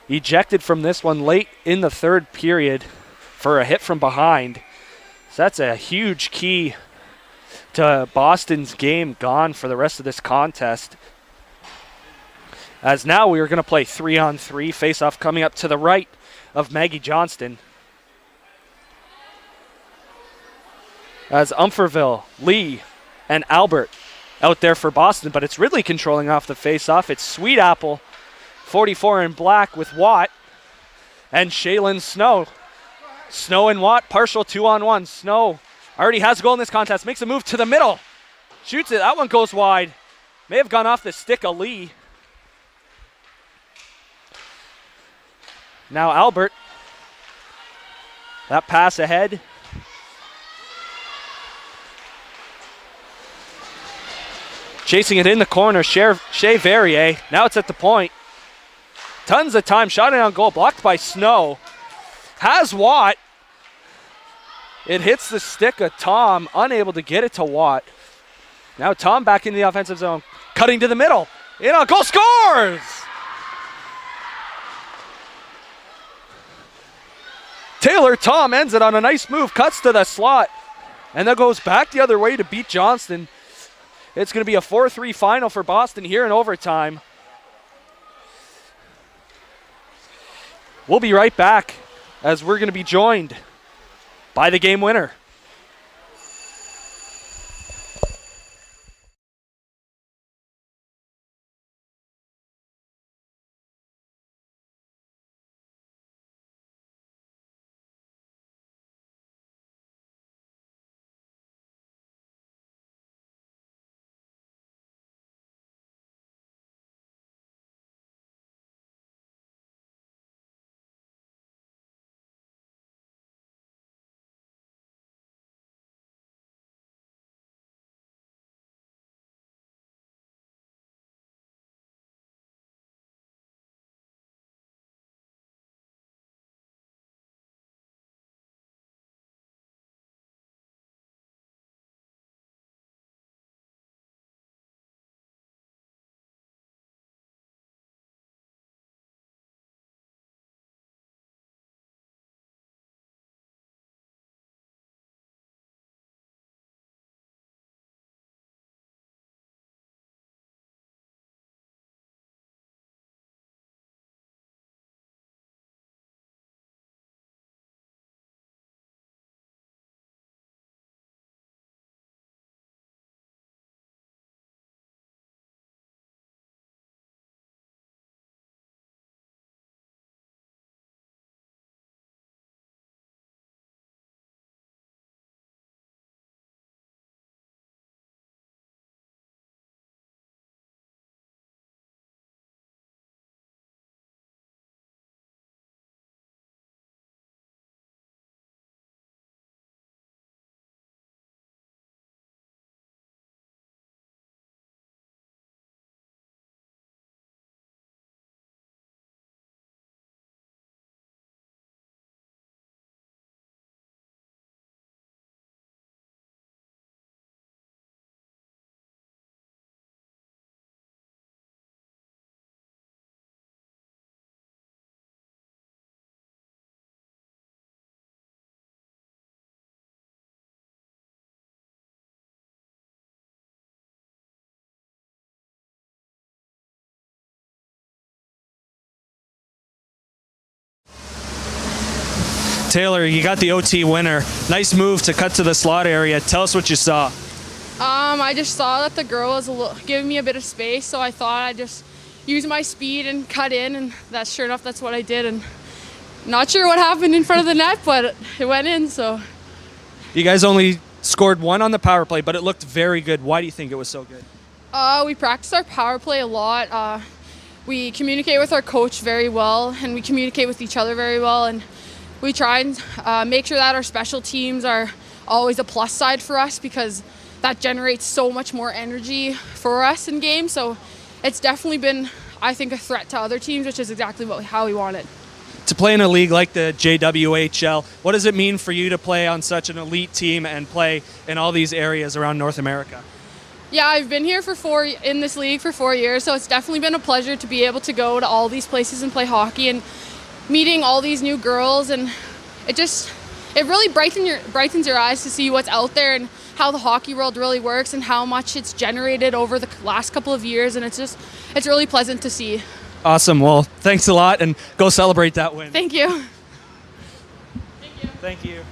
ejected from this one late in the third period for a hit from behind. So that's a huge key to Boston's game gone for the rest of this contest. As now we are going to play 3-on-3 face-off coming up to the right of Maggie Johnston. As Umferville, Lee, and Albert out there for Boston, but it's Ridley controlling off the face-off. It's Sweet Apple, 44 in black with Watt, and Shaylin Snow. Snow and Watt, partial 2-on-1. Snow already has a goal in this contest, makes a move to the middle. Shoots it, that one goes wide. May have gone off the stick of Lee. Now Albert. That pass ahead. Chasing it in the corner, Shea Verrier. Now it's at the point. Tons of time, shot it on goal, blocked by Snow. Has Watt. It hits the stick of Tom, unable to get it to Watt. Now Tom back in the offensive zone, cutting to the middle. In on goal, scores! Taylor Tom ends it on a nice move, cuts to the slot, and then goes back the other way to beat Johnston. It's going to be a 4-3 final for Boston here in overtime. We'll be right back as we're going to be joined by the game winner. Taylor, you got the OT winner. Nice move to cut to the slot area. Tell us what you saw. I just saw that the girl was giving me a bit of space, so I thought I'd just use my speed and cut in, and that's sure enough, that's what I did. And not sure what happened in front of the net, but it went in. So you guys only scored one on the power play, but it looked very good. Why do you think it was so good? We practice our power play a lot. We communicate with our coach very well, and we communicate with each other very well, and we try and make sure that our special teams are always a plus side for us, because that generates so much more energy for us in games. So it's definitely been, I think, a threat to other teams, which is exactly how we want it. To play in a league like the JWHL, what does it mean for you to play on such an elite team and play in all these areas around North America? Yeah, I've been here in this league for 4 years, so it's definitely been a pleasure to be able to go to all these places and play hockey and meeting all these new girls, and it really brightens your eyes to see what's out there and how the hockey world really works and how much it's generated over the last couple of years, and it's really pleasant to see. Awesome. Well, thanks a lot, and go celebrate that win. Thank you. Thank you.